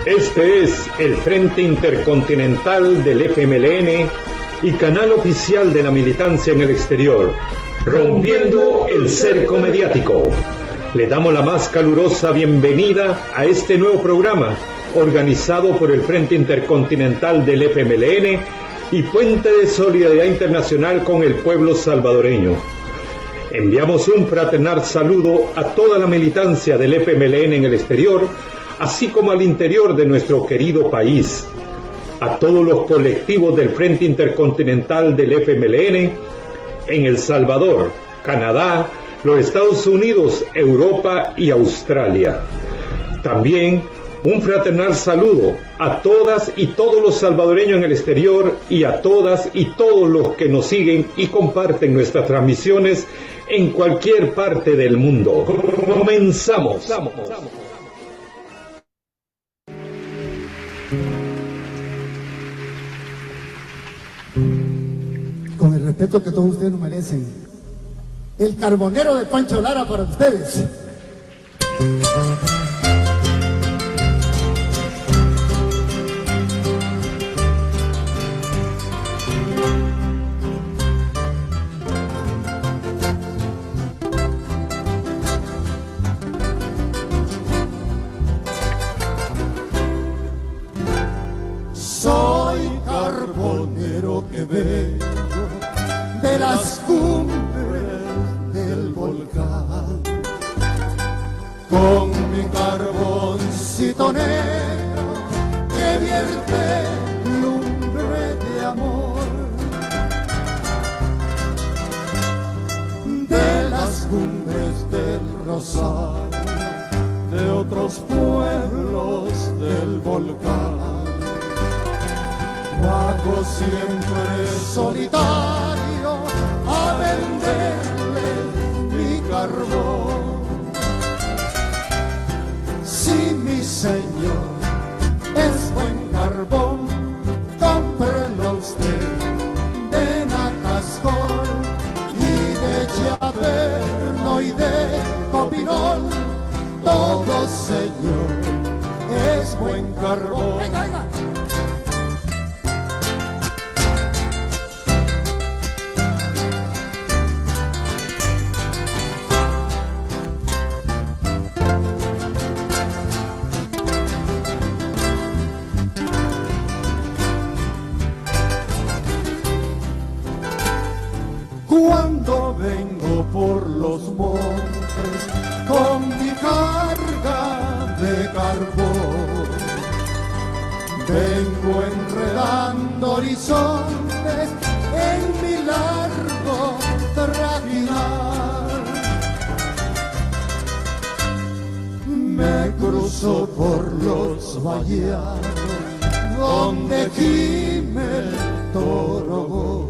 Este es el Frente Intercontinental del FMLN y canal oficial de la militancia en el exterior, rompiendo el cerco mediático. Le damos la más calurosa bienvenida a este nuevo programa, organizado por el Frente Intercontinental del FMLN y Puente de Solidaridad Internacional con el pueblo salvadoreño. Enviamos un fraternal saludo a toda la militancia del FMLN en el exterior, así como al interior de nuestro querido país, a todos los colectivos del Frente Intercontinental del FMLN en El Salvador, Canadá, los Estados Unidos, Europa y Australia. También un fraternal saludo a todas y todos los salvadoreños en el exterior y a todas y todos los que nos siguen y comparten nuestras transmisiones en cualquier parte del mundo. Comenzamos. Con el respeto que todos ustedes nos merecen, el carbonero de Pancho Lara para ustedes. Soy carbonero que vengo de las cumbres del volcán, con mi carboncito negro que vierte lumbre de amor, de las cumbres del Rosal, de otros pueblos del volcán. Bajo siempre solitario a venderle mi carbón. Si mi señor es buen carbón, cómprelo usted de Nacascol y de Chaverno y de Copinol. Todo señor es buen carbón. ¡Venga, venga! Cuando vengo por los montes con mi carga de carbón, vengo enredando horizontes en mi largo trajinar. Me cruzo por los vallados donde gime el toro.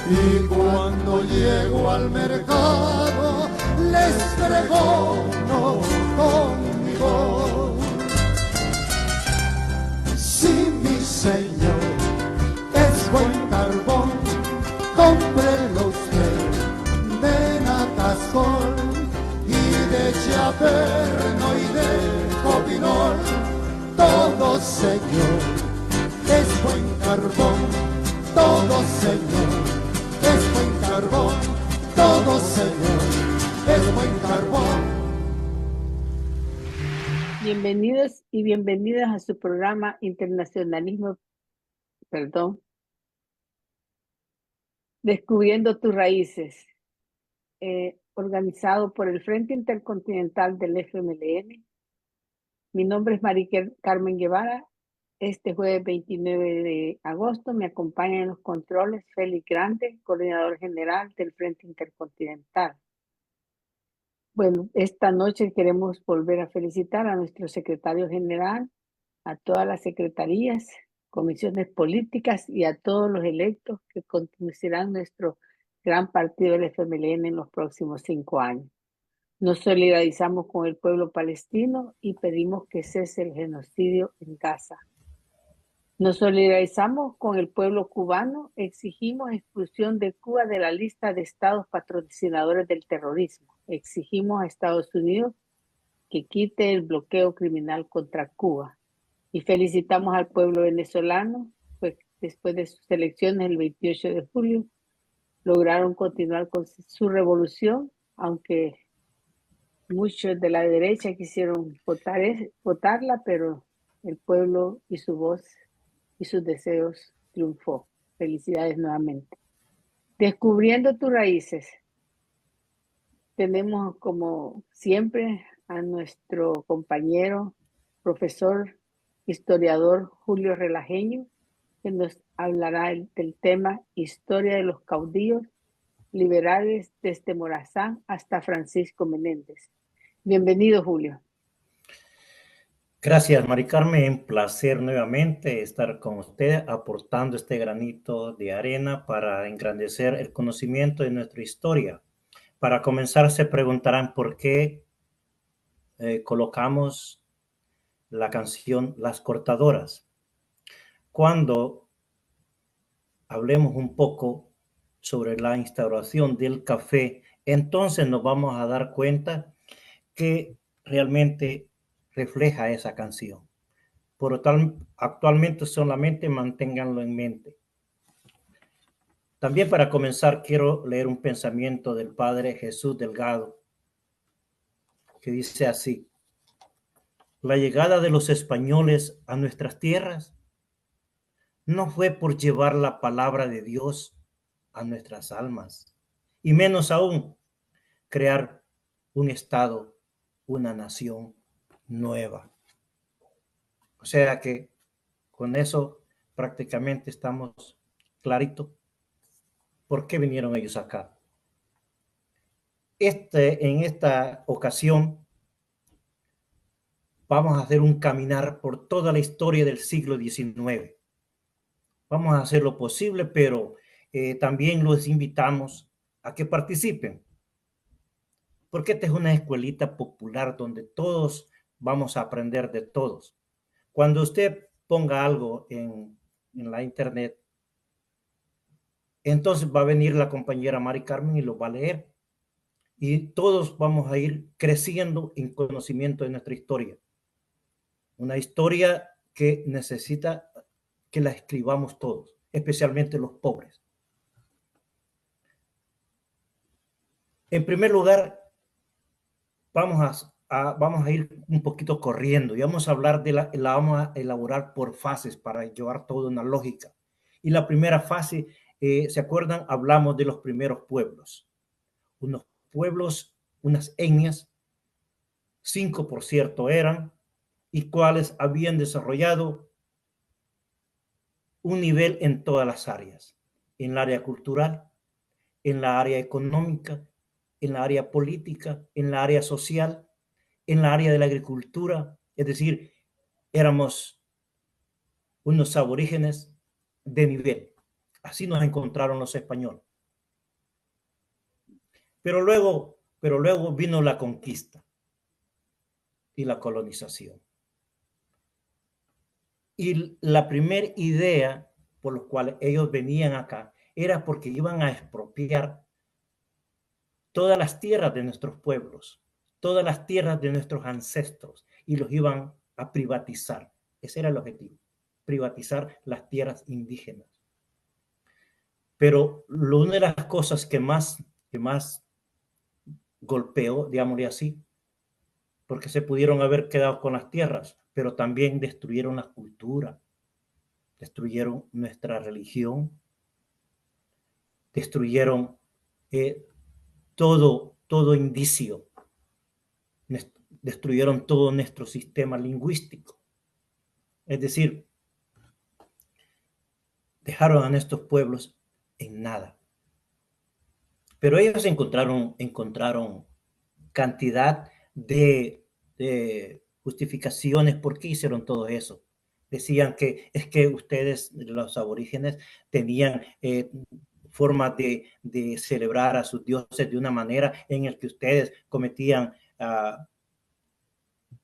Y cuando llego al mercado, les pregono conmigo. Si mi señor es buen carbón, cómprelo usted de Nacascol y de Chaverno y de Copinol. Todo señor es buen carbón, todo señor es buen carbón, todo señor es buen carbón. Bienvenidos y bienvenidas a su programa Descubriendo tus raíces, organizado por el Frente Intercontinental del FMLN. Mi nombre es María Carmen Guevara. Este jueves 29 de agosto me acompaña en los controles Félix Grande, coordinador general del Frente Intercontinental. Bueno, esta noche queremos volver a felicitar a nuestro secretario general, a todas las secretarías, comisiones políticas y a todos los electos que conducirán nuestro gran partido del FMLN en los próximos 5 años. Nos solidarizamos con el pueblo palestino y pedimos que cese el genocidio en Gaza. Nos solidarizamos con el pueblo cubano, exigimos exclusión de Cuba de la lista de estados patrocinadores del terrorismo. Exigimos a Estados Unidos que quite el bloqueo criminal contra Cuba. Y felicitamos al pueblo venezolano, pues después de sus elecciones el 28 de julio, lograron continuar con su revolución, aunque muchos de la derecha quisieron votarla, pero el pueblo y su voz y sus deseos triunfó. Felicidades nuevamente. Descubriendo tus raíces. Tenemos como siempre a nuestro compañero, profesor, historiador Julio Relajeño, que nos hablará del tema Historia de los caudillos liberales desde Morazán hasta Francisco Menéndez. Bienvenido, Julio. Gracias, Mari Carmen. Un placer nuevamente estar con usted aportando este granito de arena para engrandecer el conocimiento de nuestra historia. Para comenzar, se preguntarán por qué colocamos la canción Las Cortadoras. Cuando hablemos un poco sobre la instauración del café, entonces nos vamos a dar cuenta que realmente refleja esa canción. Por lo tal, actualmente solamente manténganlo en mente. También para comenzar quiero leer un pensamiento del padre Jesús Delgado, que dice así: la llegada de los españoles a nuestras tierras no fue por llevar la palabra de Dios a nuestras almas, y menos aún crear un estado, una nación nueva. O sea que con eso prácticamente estamos clarito por qué vinieron ellos acá. En esta ocasión vamos a hacer un caminar por toda la historia del siglo XIX. Vamos a hacer lo posible, pero también los invitamos a que participen, porque esta es una escuelita popular donde todos vamos a aprender de todos. Cuando usted ponga algo en la internet, entonces va a venir la compañera Mari Carmen y lo va a leer. Y todos vamos a ir creciendo en conocimiento de nuestra historia. Una historia que necesita que la escribamos todos, especialmente los pobres. En primer lugar, vamos a ir un poquito corriendo y vamos a hablar vamos a elaborar por fases para llevar toda una lógica. Y la primera fase, ¿se acuerdan? Hablamos de los primeros pueblos. Unos pueblos, unas etnias, 5 por cierto eran, y cuales habían desarrollado un nivel en todas las áreas, en el área cultural, en la área económica, en la área política, en la área social, en la área de la agricultura. Es decir, éramos unos aborígenes de nivel. Así nos encontraron los españoles. Pero luego vino la conquista y la colonización. Y la primera idea por la cual ellos venían acá era porque iban a expropiar todas las tierras de nuestros pueblos, todas las tierras de nuestros ancestros, y los iban a privatizar. Ese era el objetivo, privatizar las tierras indígenas. Pero una de las cosas que más golpeó, digámosle así, porque se pudieron haber quedado con las tierras, pero también destruyeron la cultura, destruyeron nuestra religión, destruyeron todo indicio, destruyeron todo nuestro sistema lingüístico. Es decir, dejaron a nuestros pueblos en nada. Pero ellos encontraron cantidad de justificaciones por qué hicieron todo eso. Decían que es que ustedes, los aborígenes, tenían formas de celebrar a sus dioses de una manera en la que ustedes cometían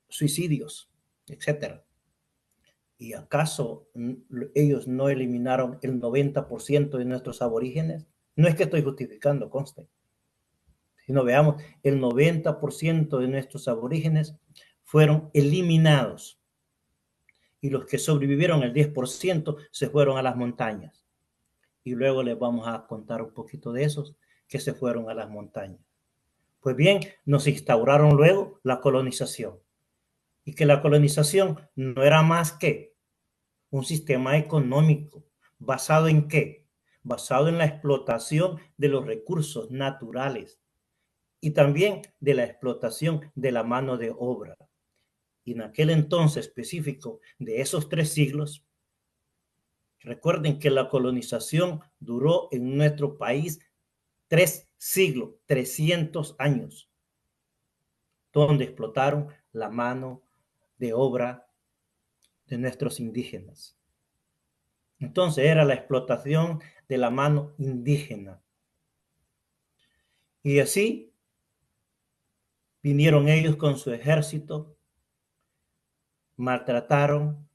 suicidios, etc. ¿Y acaso ellos no eliminaron el 90% de nuestros aborígenes? No es que estoy justificando, conste, Y no veamos, el 90% de nuestros aborígenes fueron eliminados. Y los que sobrevivieron, el 10%, se fueron a las montañas. Y luego les vamos a contar un poquito de esos que se fueron a las montañas. Pues bien, nos instauraron luego la colonización. Y que la colonización no era más que un sistema económico. ¿Basado en qué? Basado en la explotación de los recursos naturales y también de la explotación de la mano de obra. Y en aquel entonces específico de esos 3 siglos, recuerden que la colonización duró en nuestro país 3 siglos, 300 años, donde explotaron la mano de obra de nuestros indígenas. Entonces era la explotación de la mano indígena. Y así vinieron ellos con su ejército, maltrataron,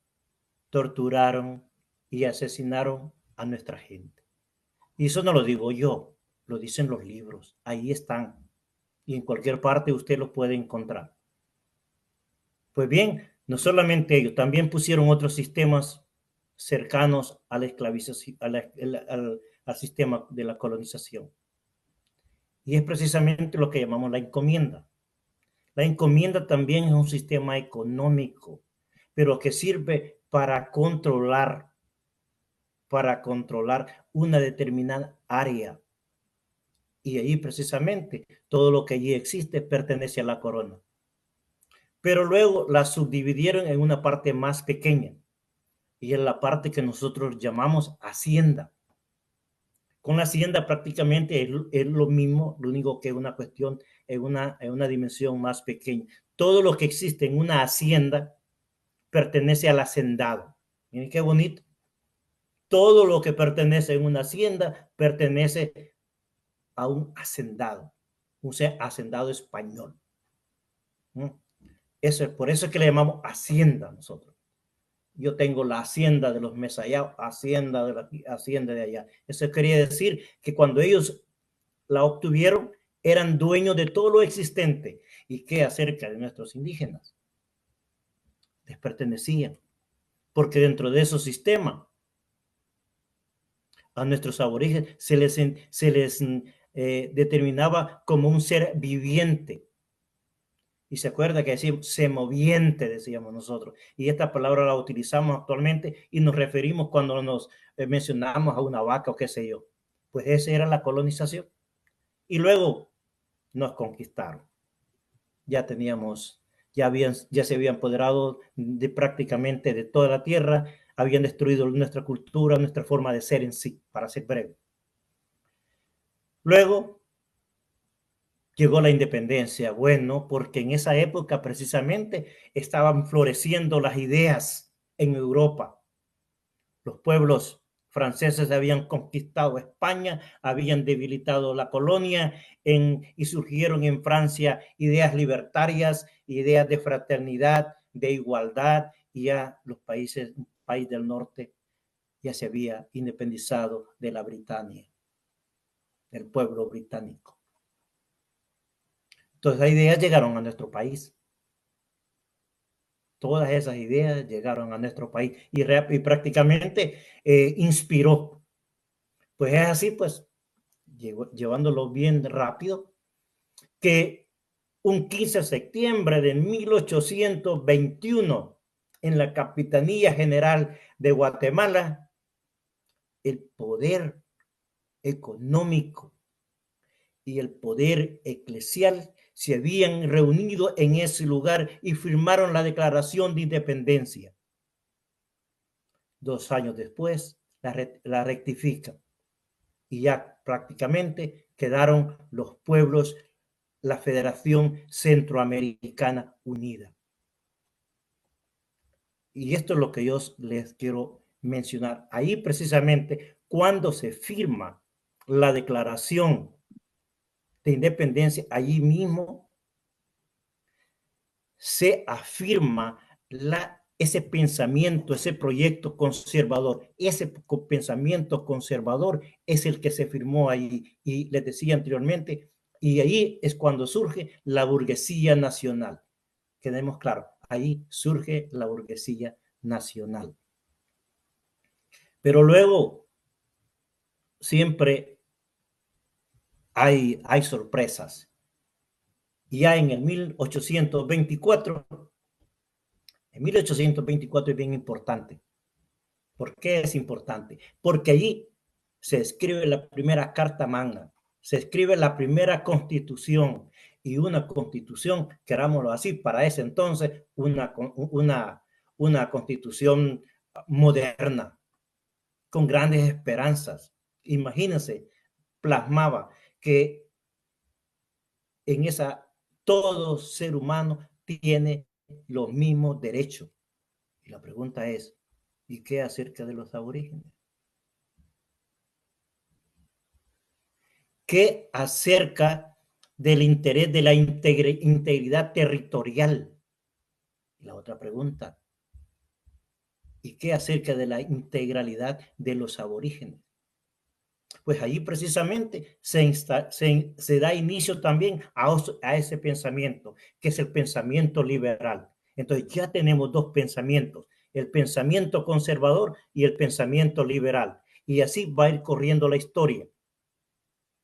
torturaron y asesinaron a nuestra gente. Y eso no lo digo yo, lo dicen los libros, ahí están. Y en cualquier parte usted los puede encontrar. Pues bien, no solamente ellos, también pusieron otros sistemas cercanos a la esclavización, al sistema de la colonización. Y es precisamente lo que llamamos la encomienda. La encomienda también es un sistema económico, pero que sirve para controlar una determinada área. Y ahí precisamente todo lo que allí existe pertenece a la corona. Pero luego la subdividieron en una parte más pequeña, y es la parte que nosotros llamamos hacienda. Con la hacienda prácticamente es lo mismo, lo único que es una cuestión en una dimensión más pequeña. Todo lo que existe en una hacienda pertenece al hacendado. Miren qué bonito. Todo lo que pertenece en una hacienda pertenece a un hacendado, un hacendado español. Por eso es que le llamamos hacienda nosotros. Yo tengo la hacienda de los Mesayao, hacienda de allá. Eso quería decir que cuando ellos la obtuvieron, eran dueños de todo lo existente. ¿Y qué acerca de nuestros indígenas? Les pertenecían. Porque dentro de esos sistemas, a nuestros aborígenes se les determinaba como un ser viviente. Y se acuerda que decimos semoviente, decíamos nosotros. Y esta palabra la utilizamos actualmente y nos referimos cuando nos mencionamos a una vaca o qué sé yo. Pues esa era la colonización. Y luego nos conquistaron. Ya se habían apoderado de prácticamente de toda la tierra, habían destruido nuestra cultura, nuestra forma de ser en sí, para ser breve. Luego llegó la independencia, bueno, porque en esa época precisamente estaban floreciendo las ideas en Europa. Los pueblos franceses habían conquistado España, habían debilitado la colonia y surgieron en Francia ideas libertarias, ideas de fraternidad, de igualdad, y ya el país del norte ya se había independizado de la Britania, del pueblo británico. Entonces las ideas llegaron a nuestro país. Todas esas ideas llegaron a nuestro país y prácticamente inspiró. Pues es así, pues, llevándolo bien rápido, que un 15 de septiembre de 1821, en la Capitanía General de Guatemala, el poder económico y el poder eclesial se habían reunido en ese lugar y firmaron la Declaración de Independencia. 2 años después la rectifican y ya prácticamente quedaron los pueblos, la Federación Centroamericana Unida. Y esto es lo que yo les quiero mencionar. Ahí precisamente cuando se firma la Declaración de Independencia, allí mismo se afirma ese pensamiento, ese proyecto conservador. Ese pensamiento conservador es el que se firmó ahí. Y les decía anteriormente, Y ahí es cuando surge la burguesía nacional. Quedemos claros, ahí surge la burguesía nacional. Pero luego siempre hay sorpresas. Ya en el 1824 es bien importante. ¿Por qué es importante? Porque allí se escribe la primera Carta Magna, se escribe la primera Constitución, y una Constitución, querámoslo así, para ese entonces, una Constitución moderna, con grandes esperanzas. Imagínense, plasmaba que en esa todo ser humano tiene los mismos derechos. Y la pregunta es, ¿y qué acerca de los aborígenes? ¿Qué acerca del interés de la integridad territorial? Y la otra pregunta, ¿y qué acerca de la integralidad de los aborígenes? Pues allí precisamente se da inicio también a ese pensamiento, que es el pensamiento liberal. Entonces ya tenemos dos pensamientos, el pensamiento conservador y el pensamiento liberal. Y así va a ir corriendo la historia.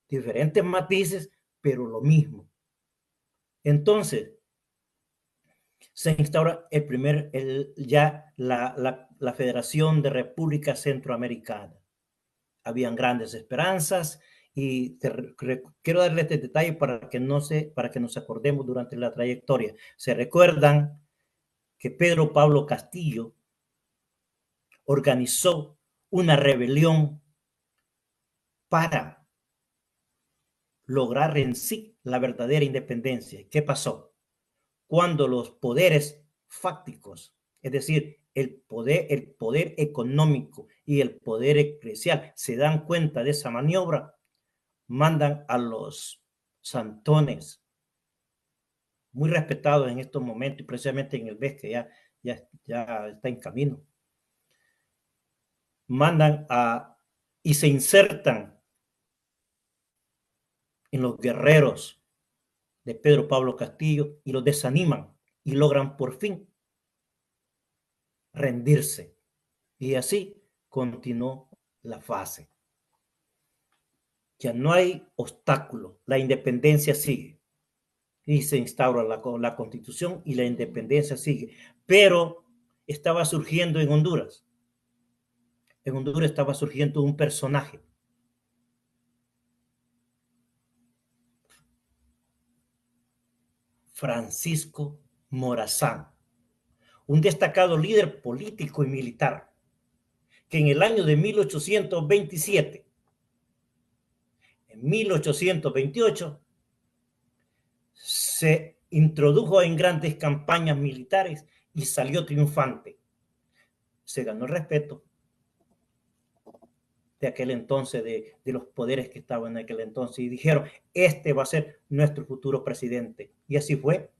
Diferentes matices, pero lo mismo. Entonces, se instaura la Federación de Repúblicas Centroamericanas. Habían grandes esperanzas y quiero darle este detalle para que nos acordemos durante la trayectoria. Se recuerdan que Pedro Pablo Castillo organizó una rebelión para lograr en sí la verdadera independencia. ¿Qué pasó? Cuando los poderes fácticos, es decir, el poder económico y el poder eclesial se dan cuenta de esa maniobra, mandan a los santones, muy respetados en estos momentos, y precisamente en el BES, que ya está en camino, y se insertan en los guerreros de Pedro Pablo Castillo y los desaniman y logran por fin rendirse. Y así continuó la fase. Ya no hay obstáculo, la independencia sigue. Y se instaura la Constitución y la independencia sigue. Pero estaba surgiendo en Honduras. En Honduras estaba surgiendo un personaje. Francisco Morazán, un destacado líder político y militar, que en el año de 1827, en 1828, se introdujo en grandes campañas militares y salió triunfante. Se ganó el respeto de aquel entonces, de los poderes que estaban en aquel entonces, y dijeron, este va a ser nuestro futuro presidente. Y así fue.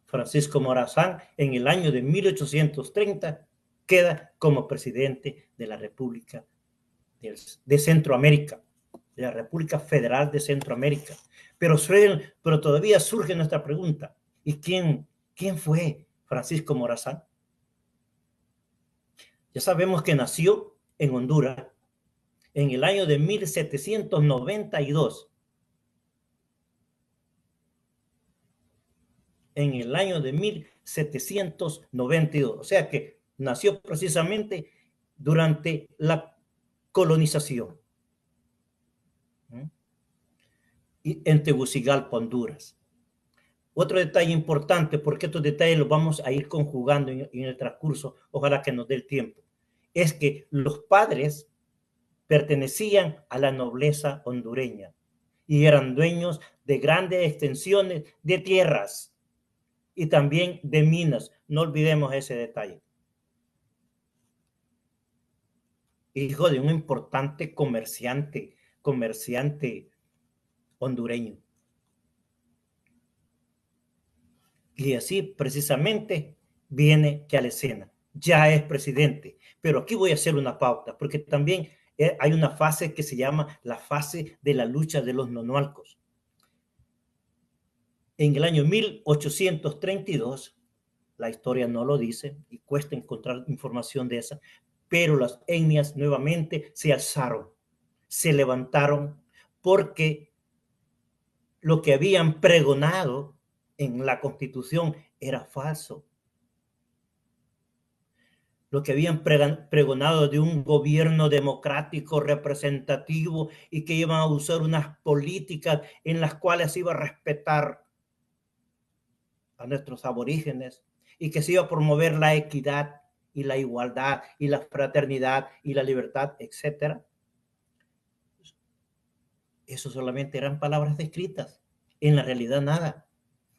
Francisco Morazán, en el año de 1830, queda como presidente de la República de Centroamérica, de la República Federal de Centroamérica. Pero todavía surge nuestra pregunta, ¿y quién fue Francisco Morazán? Ya sabemos que nació en Honduras en el año de 1792. En el año de 1792. O sea que nació precisamente durante la colonización en Tegucigalpa, Honduras. Otro detalle importante, porque estos detalles los vamos a ir conjugando en el transcurso, ojalá que nos dé el tiempo, es que los padres pertenecían a la nobleza hondureña y eran dueños de grandes extensiones de tierras y también de minas. No olvidemos ese detalle. Hijo de un importante comerciante hondureño. Y así precisamente viene que a la escena. Ya es presidente. Pero aquí voy a hacer una pauta, porque también hay una fase que se llama la fase de la lucha de los nonualcos. En el año 1832, la historia no lo dice y cuesta encontrar información de esa, pero las etnias nuevamente se alzaron, se levantaron, porque lo que habían pregonado en la Constitución era falso. Lo que habían pregonado de un gobierno democrático representativo y que iban a usar unas políticas en las cuales se iba a respetar a nuestros aborígenes y que se iba a promover la equidad y la igualdad y la fraternidad y la libertad, etcétera. Eso solamente eran palabras escritas. En la realidad nada.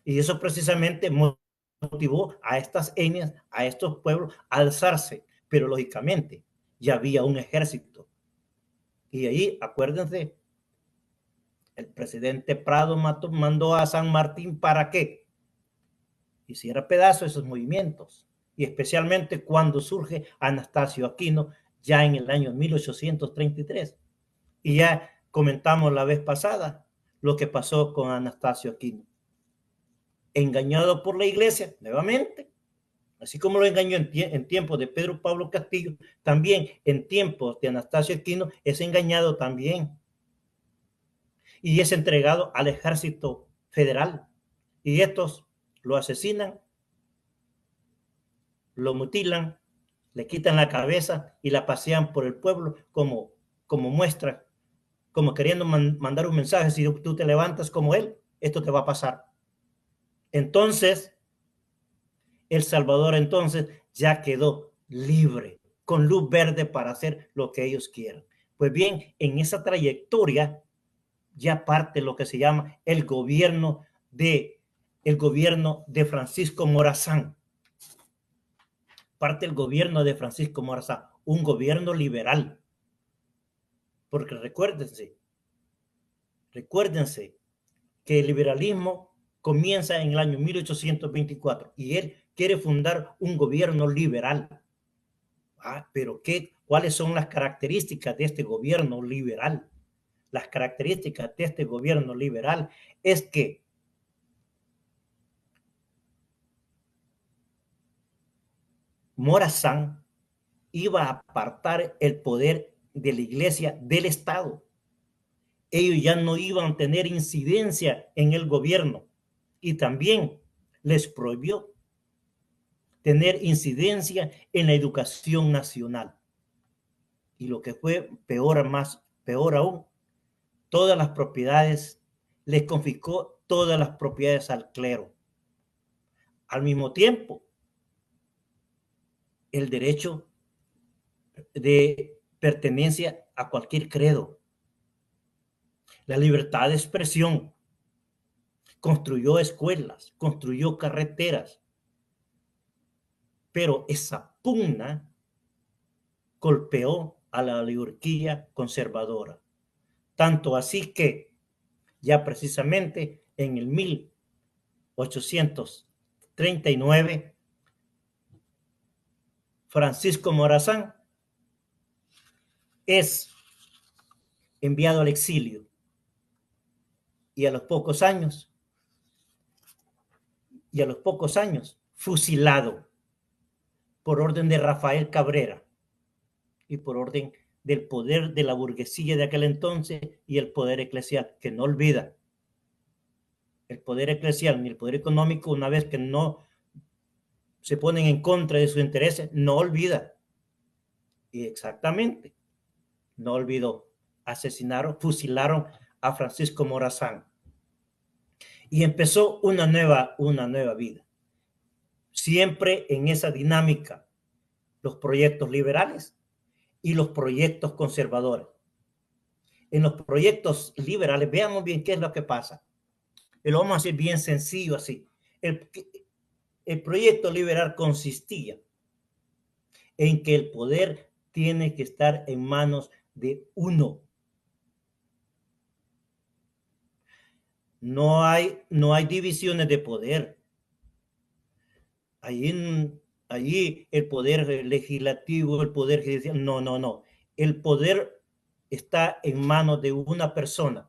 Y eso precisamente motivó a estas etnias, a estos pueblos a alzarse. Pero lógicamente ya había un ejército. Y ahí, acuérdense, el presidente Prado mandó a San Martín para qué hiciera pedazo esos movimientos. Y especialmente cuando surge Anastasio Aquino ya en el año 1833. Y ya comentamos la vez pasada lo que pasó con Anastasio Aquino. Engañado por la iglesia, nuevamente, así como lo engañó en tiempos de Pedro Pablo Castillo, también en tiempos de Anastasio Aquino es engañado también. Y es entregado al ejército federal. Y estos lo asesinan, lo mutilan, le quitan la cabeza y la pasean por el pueblo como muestra, como queriendo mandar un mensaje: si tú te levantas como él, esto te va a pasar. Entonces, El Salvador entonces ya quedó libre, con luz verde para hacer lo que ellos quieran. Pues bien, en esa trayectoria ya parte lo que se llama el gobierno de Francisco Morazán. Parte el gobierno de Francisco Morazán, un gobierno liberal. Porque recuérdense que el liberalismo comienza en el año 1824 y él quiere fundar un gobierno liberal. Pero ¿cuáles son las características de este gobierno liberal? Las características de este gobierno liberal es que Morazán iba a apartar el poder de la iglesia del Estado. Ellos ya no iban a tener incidencia en el gobierno y también les prohibió tener incidencia en la educación nacional. Y lo que fue peor aún, todas las propiedades, les confiscó todas las propiedades al clero. Al mismo tiempo, el derecho de pertenencia a cualquier credo, la libertad de expresión, construyó escuelas, construyó carreteras, pero esa pugna golpeó a la oligarquía conservadora. Tanto así que ya precisamente en el 1839, Francisco Morazán es enviado al exilio y a los pocos años fusilado por orden de Rafael Cabrera y por orden del poder de la burguesía de aquel entonces y el poder eclesial, que no olvida. El poder eclesial ni el poder económico, una vez que no se ponen en contra de sus intereses, no olvida. Y exactamente, no olvidó. Fusilaron a Francisco Morazán. Y empezó una nueva vida. Siempre en esa dinámica, los proyectos liberales y los proyectos conservadores. En los proyectos liberales, veamos bien qué es lo que pasa. Y lo vamos a hacer bien sencillo así. El proyecto liberal consistía en que el poder tiene que estar en manos de uno. No hay divisiones de poder. Allí el poder legislativo, el poder judicial, no. El poder está en manos de una persona.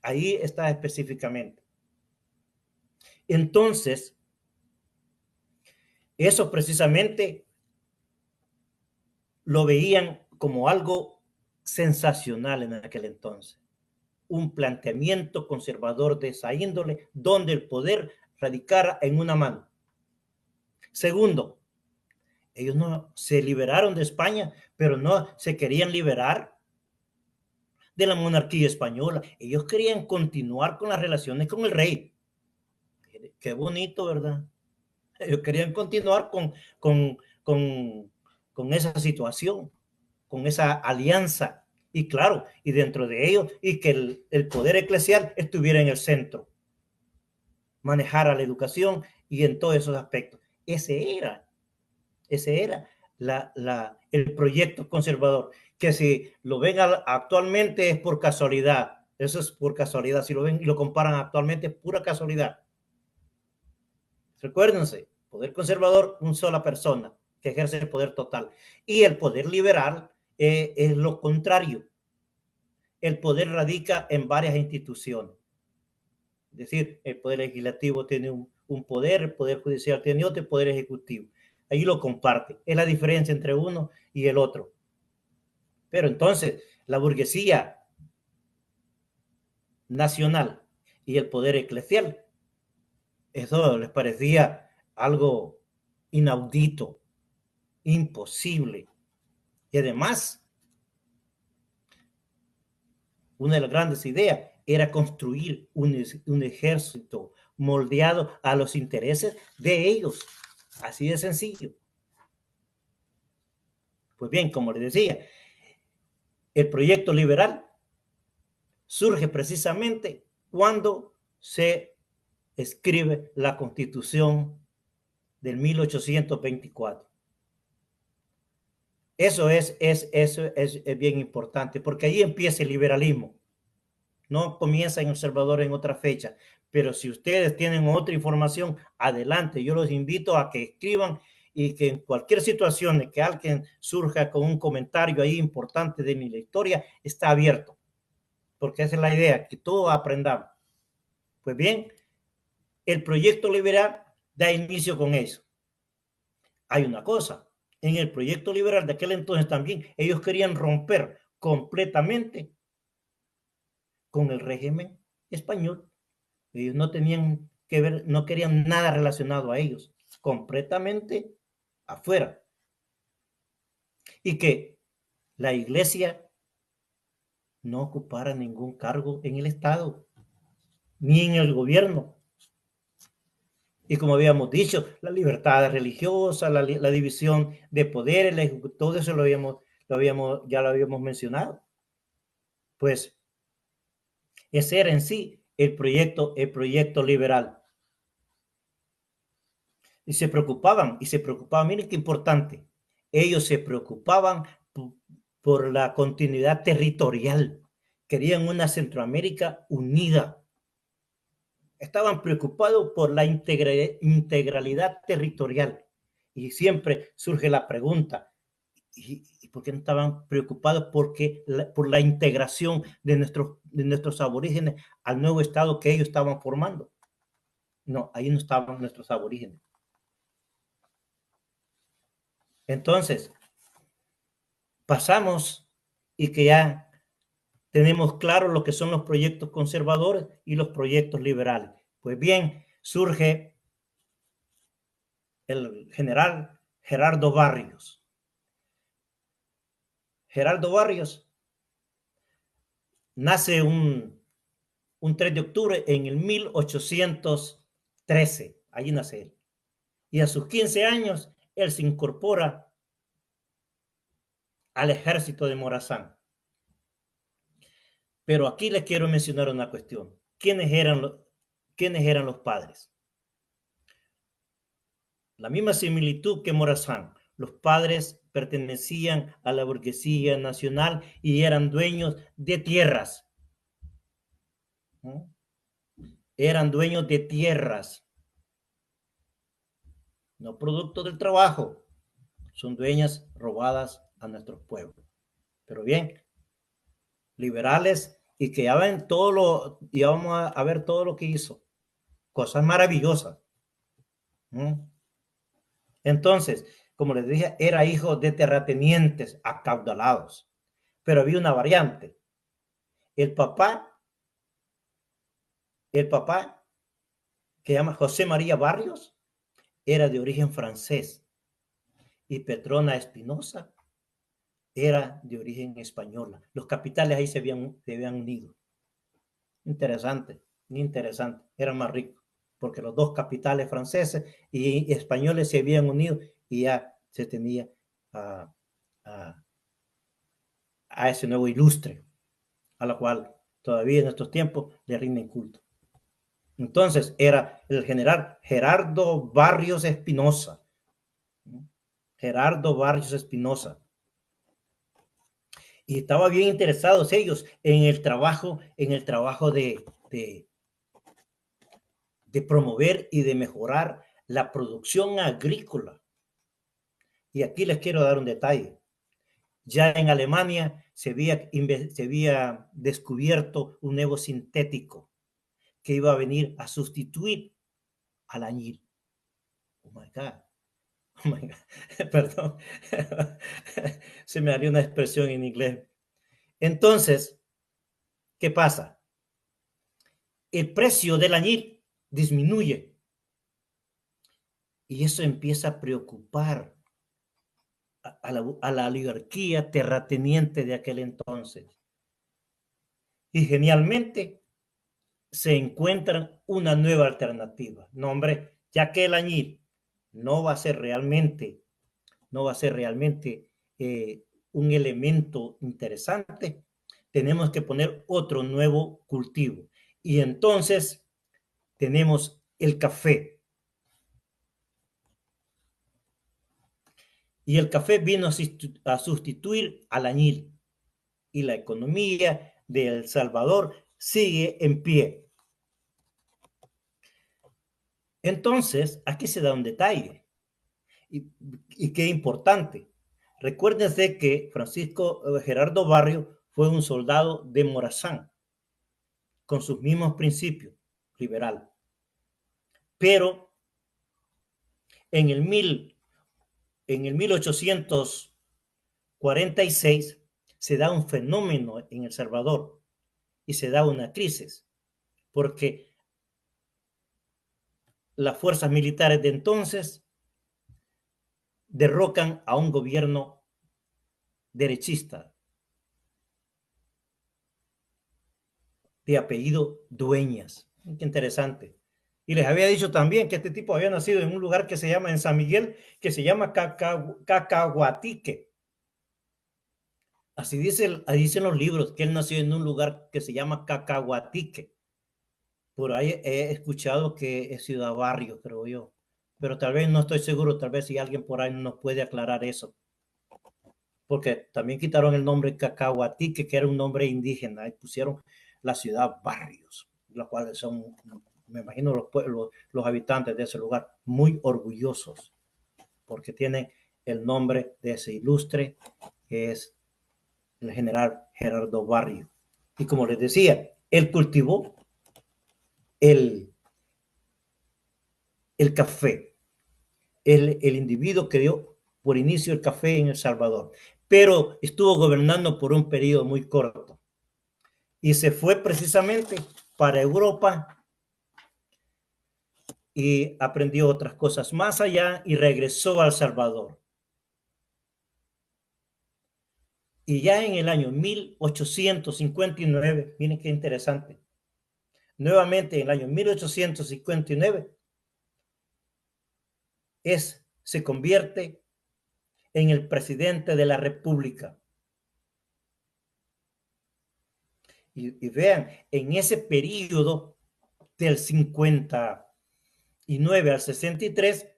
Ahí está específicamente. Entonces, eso precisamente lo veían como algo sensacional en aquel entonces. Un planteamiento conservador de esa índole, donde el poder radicara en una mano. Segundo, ellos no se liberaron de España, pero no se querían liberar de la monarquía española. Ellos querían continuar con las relaciones con el rey. Qué bonito, ¿verdad? Ellos querían continuar con esa situación, con esa alianza. Y claro, y dentro de ellos, y que el poder eclesial estuviera en el centro, manejara la educación y en todos esos aspectos. Ese era el proyecto conservador, que si lo ven actualmente es por casualidad. Eso es por casualidad. Si lo ven y lo comparan actualmente, es pura casualidad. Recuérdense, poder conservador, una sola persona que ejerce el poder total. Y el poder liberal es lo contrario. El poder radica en varias instituciones. Es decir, el poder legislativo tiene un poder, el poder judicial tiene otro, el poder ejecutivo. Ahí lo comparte. Es la diferencia entre uno y el otro. Pero entonces, la burguesía nacional y el poder eclesial, eso les parecía algo inaudito, imposible. Y además, una de las grandes ideas era construir un ejército moldeado a los intereses de ellos. Así de sencillo. Pues bien, como les decía, el proyecto liberal surge precisamente cuando se escribe la Constitución del 1824. Eso es bien importante, porque ahí empieza el liberalismo. No comienza en El Salvador en otra fecha, pero si ustedes tienen otra información, adelante. Yo los invito a que escriban y que en cualquier situación de que alguien surja con un comentario ahí importante de mi historia, está abierto, porque esa es la idea, que todos aprendamos. Pues bien, el proyecto liberal da inicio con eso. Hay una cosa, en el proyecto liberal de aquel entonces también, ellos querían romper completamente con el régimen español. Ellos no tenían que ver, no querían nada relacionado a ellos, completamente afuera. Y que la iglesia no ocupara ningún cargo en el Estado, ni en el gobierno. Y como habíamos dicho, la libertad religiosa, la división de poderes, todo eso ya lo habíamos mencionado. Pues ese era en sí el proyecto liberal. Y se preocupaban, miren qué importante, ellos se preocupaban por la continuidad territorial, querían una Centroamérica unida, estaban preocupados por la integralidad territorial. Y siempre surge la pregunta, ¿y por qué no estaban preocupados por la integración de nuestros aborígenes al nuevo estado que ellos estaban formando? No, ahí no estaban nuestros aborígenes. Entonces, pasamos y que ya tenemos claro lo que son los proyectos conservadores y los proyectos liberales. Pues bien, surge el general Gerardo Barrios. Gerardo Barrios nace un 3 de octubre en el 1813. Allí nace él. Y a sus 15 años, él se incorpora al ejército de Morazán. Pero aquí les quiero mencionar una cuestión. ¿Quiénes eran los padres? La misma similitud que Morazán. Los padres pertenecían a la burguesía nacional y eran dueños de tierras. ¿No? Eran dueños de tierras. No producto del trabajo. son dueñas robadas a nuestros pueblos. Pero bien, liberales y que ya ven todo lo, y vamos a ver todo lo que hizo. Cosas maravillosas. Entonces, como les dije, era hijo de terratenientes acaudalados. Pero había una variante. El papá, que se llama José María Barrios, era de origen francés. Y Petrona Espinosa era de origen española. Los capitales ahí se habían unido. Interesante, interesante. Eran más ricos, porque los dos capitales franceses y españoles se habían unido y ya se tenía a ese nuevo ilustre, a la cual todavía en estos tiempos le rinden culto. Entonces era el general Gerardo Barrios Espinosa. Gerardo Barrios Espinosa. Y estaban bien interesados ellos en el trabajo de promover y de mejorar la producción agrícola. Y aquí les quiero dar un detalle. Ya en Alemania se había descubierto un nuevo sintético que iba a venir a sustituir al añil. Oh my God. Oh my God. Perdón. Se me haría una expresión en inglés. Entonces, ¿qué pasa? El precio del añil disminuye y eso empieza a preocupar a la oligarquía terrateniente de aquel entonces. Y genialmente se encuentra una nueva alternativa. No, hombre, ya que el añil no va a ser realmente un elemento interesante, tenemos que poner otro nuevo cultivo. Y entonces tenemos el café. Y el café vino a sustituir al añil. Y la economía de El Salvador sigue en pie. Entonces, aquí se da un detalle. Y qué importante. Recuérdense que Francisco Gerardo Barrio fue un soldado de Morazán, con sus mismos principios liberal. Pero en el 1846 se da un fenómeno en El Salvador y se da una crisis, porque las fuerzas militares de entonces derrocan a un gobierno derechista de apellido Dueñas. Qué interesante. Y les había dicho también que este tipo había nacido en un lugar que se llama, en San Miguel, que se llama Cacahuatique. Así dicen los libros, que él nació en un lugar que se llama Cacahuatique. Por ahí he escuchado que es Ciudad Barrio, creo yo. Pero tal vez no estoy seguro, tal vez si alguien por ahí nos puede aclarar eso. Porque también quitaron el nombre Cacahuatique, que era un nombre indígena, y pusieron la ciudad Barrios, los cuales son, me imagino, los habitantes de ese lugar muy orgullosos, porque tienen el nombre de ese ilustre, que es el general Gerardo Barrio. Y como les decía, él cultivó el café, el individuo que dio por inicio el café en El Salvador, pero estuvo gobernando por un periodo muy corto y se fue precisamente para Europa y aprendió otras cosas más allá y regresó a El Salvador. Y ya en el año 1859, miren qué interesante, nuevamente en el año 1859, se convierte en el presidente de la República. Y vean, en ese periodo del 59 al 63,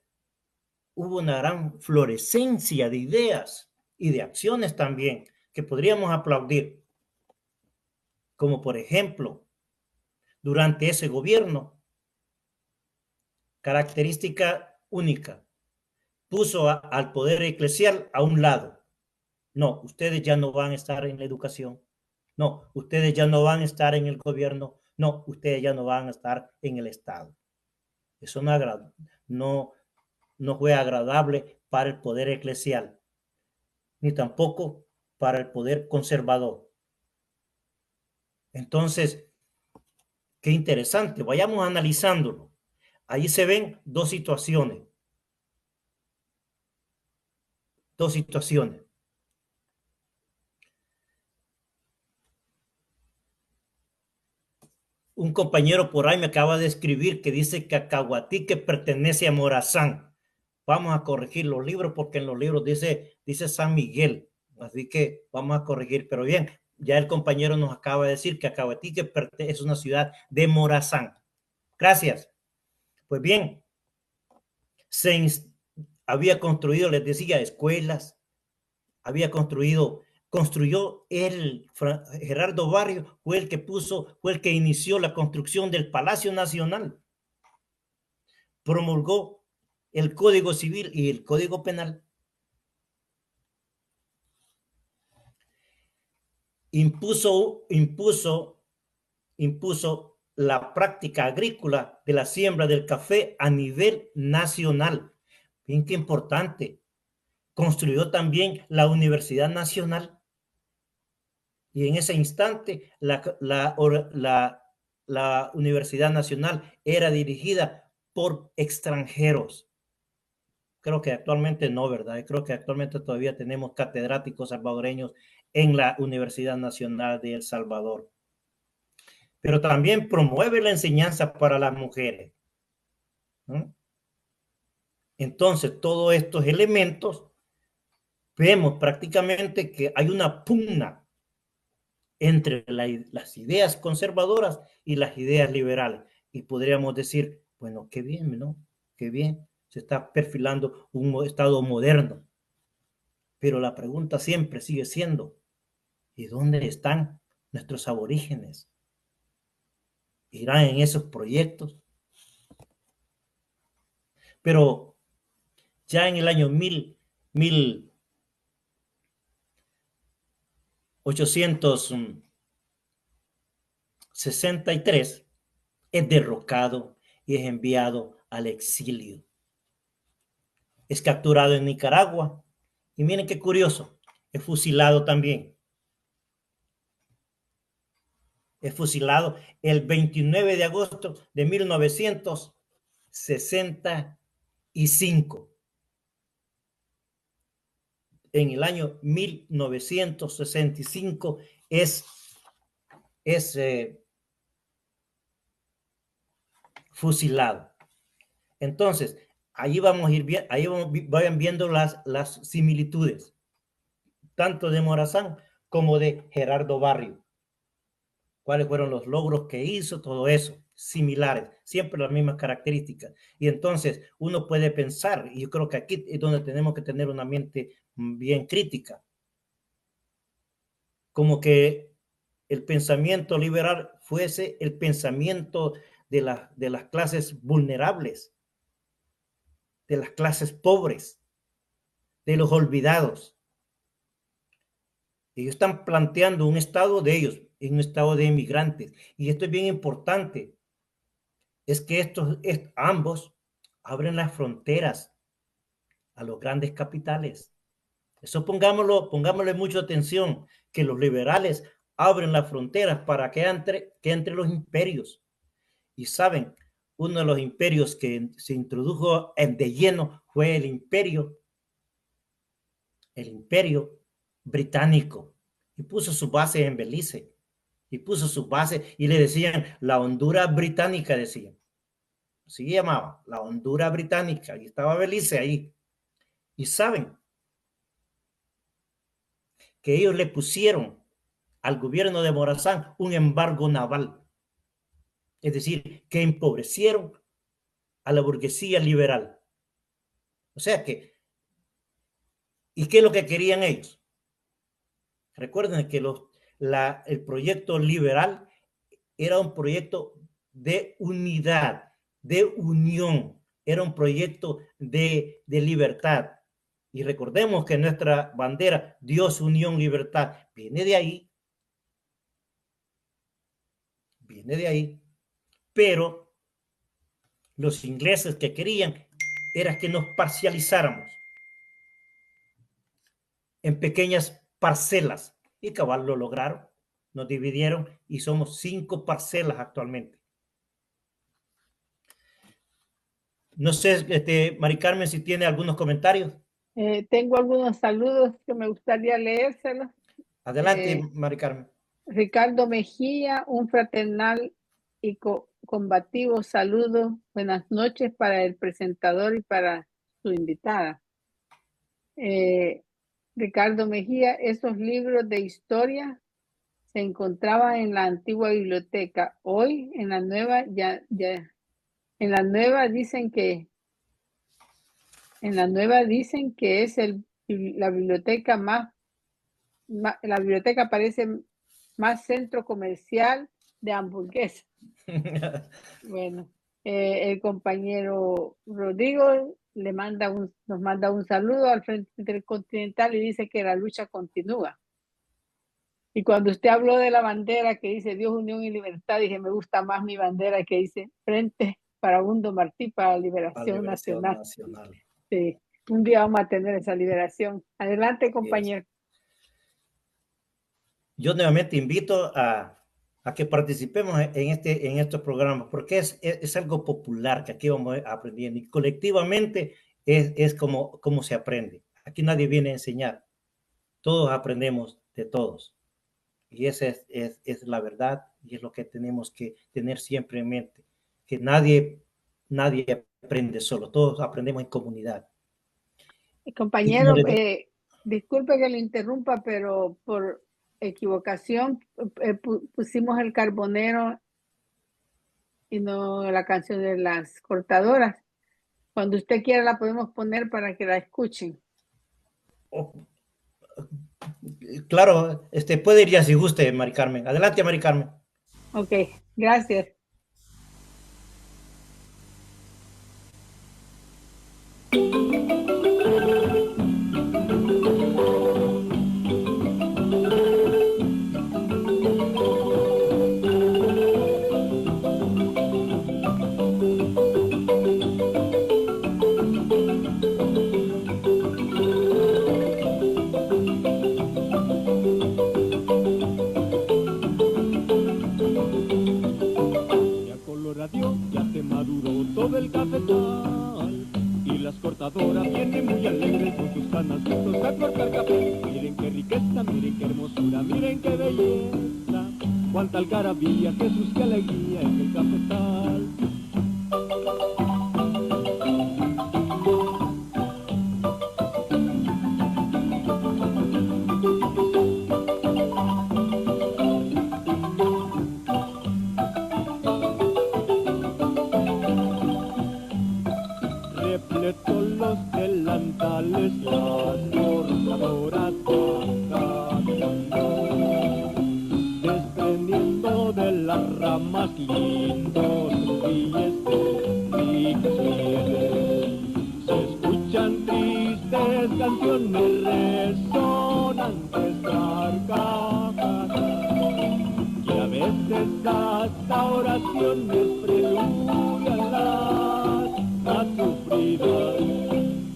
hubo una gran florescencia de ideas y de acciones también que podríamos aplaudir. Como por ejemplo, durante ese gobierno, característica única, puso al poder eclesial a un lado. No, ustedes ya no van a estar en la educación. No, ustedes ya no van a estar en el gobierno. No, ustedes ya no van a estar en el Estado. Eso no fue agradable para el poder eclesial, ni tampoco para el poder conservador. Entonces, qué interesante, vayamos analizándolo. Ahí se ven dos situaciones. Dos situaciones. Un compañero por ahí me acaba de escribir que dice que Cacahuatique pertenece a Morazán. Vamos a corregir los libros porque en los libros dice San Miguel. Así que vamos a corregir. Pero bien, ya el compañero nos acaba de decir que Cacahuatique es una ciudad de Morazán. Gracias. Pues bien, había construido, les decía, escuelas, construyó Gerardo Barrio, fue el que inició la construcción del Palacio Nacional, promulgó el Código Civil y el Código Penal, impuso la práctica agrícola de la siembra del café a nivel nacional. Bien que importante. Construyó también la Universidad Nacional. Y en ese instante la Universidad Nacional era dirigida por extranjeros. Creo que actualmente no, ¿verdad? Creo que actualmente todavía tenemos catedráticos salvadoreños en la Universidad Nacional de El Salvador. Pero también promueve la enseñanza para las mujeres, ¿no? Entonces, todos estos elementos, vemos prácticamente que hay una pugna entre las ideas conservadoras y las ideas liberales. Y podríamos decir, bueno, qué bien, ¿no? Qué bien, se está perfilando un Estado moderno. Pero la pregunta siempre sigue siendo, ¿y dónde están nuestros aborígenes? ¿Irán en esos proyectos? Pero ya en el año 1863 es derrocado y es enviado al exilio. Es capturado en Nicaragua y miren qué curioso, es fusilado también. Es fusilado el 29 de agosto de 1965. En el año 1965 es fusilado. Entonces, ahí vayan viendo las similitudes, tanto de Morazán como de Gerardo Barrio. Cuáles fueron los logros que hizo, todo eso, similares, siempre las mismas características. Y entonces uno puede pensar, y yo creo que aquí es donde tenemos que tener una mente bien crítica, como que el pensamiento liberal fuese el pensamiento de las clases vulnerables, de las clases pobres, de los olvidados. Ellos están planteando un estado de ellos, en un estado de inmigrantes. Y esto es bien importante, es que ambos abren las fronteras a los grandes capitales. Eso pongámosle mucha atención, que los liberales abren las fronteras para que entre los imperios. Y saben, uno de los imperios que se introdujo de lleno fue el imperio británico, y puso su base en Belice, y puso su base, y le decían la Honduras británica, decían. Así llamaba, la Honduras británica, y estaba Belice ahí. Y saben que ellos le pusieron al gobierno de Morazán un embargo naval. Es decir, que empobrecieron a la burguesía liberal. O sea que, ¿y qué es lo que querían ellos? Recuerden que el proyecto liberal era un proyecto de unidad, de unión era un proyecto de libertad. Y recordemos que nuestra bandera, Dios, unión, libertad, viene de ahí. Viene de ahí. Pero los ingleses que querían era que nos parcializáramos en pequeñas parcelas. Y cabal lo lograron. Nos dividieron y somos 5 parcelas actualmente. No sé, Mari Carmen, si tiene algunos comentarios. Tengo algunos saludos que me gustaría leérselos. Adelante, Mari Carmen. Ricardo Mejía, un fraternal y combativo saludo. Buenas noches para el presentador y para su invitada. Ricardo Mejía, esos libros de historia se encontraban en la antigua biblioteca. Hoy en la nueva en la nueva dicen que es la biblioteca la biblioteca parece más centro comercial de hamburguesas. Bueno, el compañero Rodrigo nos manda un saludo al Frente Intercontinental y dice que la lucha continúa. Y cuando usted habló de la bandera que dice Dios, unión y libertad, dije, me gusta más mi bandera que dice Frente Farabundo Martí para la Liberación Nacional. Sí, un día vamos a tener esa liberación. Adelante, compañero. Yo nuevamente invito a que participemos en estos programas, porque es algo popular que aquí vamos aprendiendo, y colectivamente es como se aprende. Aquí nadie viene a enseñar, todos aprendemos de todos, y esa es la verdad, y es lo que tenemos que tener siempre en mente, que nadie aprende solo, todos aprendemos en comunidad. Compañero, disculpe que le interrumpa, pero por equivocación pusimos El Carbonero y no la canción de Las Cortadoras. Cuando usted quiera la podemos poner para que la escuchen. Claro, puede ir ya si guste, Mari Carmen. Adelante, Mari Carmen. Ok, gracias. Ya se maduró todo el cafetal y las cortadoras vienen muy alegres con sus canastitos a cortar café. Miren qué riqueza, miren qué hermosura, miren qué belleza, cuánta algarabía, Jesús, qué alegría en el cafetal. Los delantales, las cortadoras cantando, desprendiendo de las ramas lindos brilles de ricos mieles. Se escuchan tristes canciones resonantes carcajadas, y a veces hasta oraciones preludian las sufridas.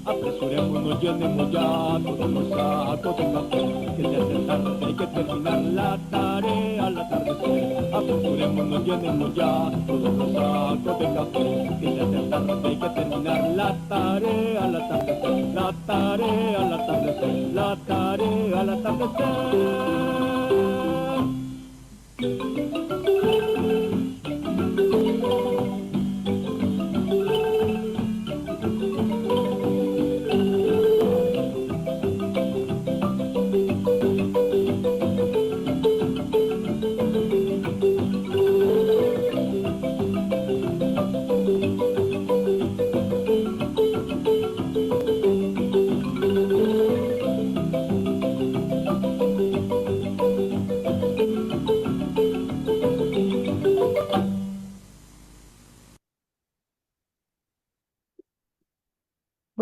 Apresurémonos, llenemos ya todos los sacos de café, que se hace tarde, hay que terminar la tarea al atardecer. Apresurémonos, llenemos ya todos los sacos de café, que se hace tarde, hay que terminar la tarea al atardecer. La tarea al atardecer, la tarea al atardecer.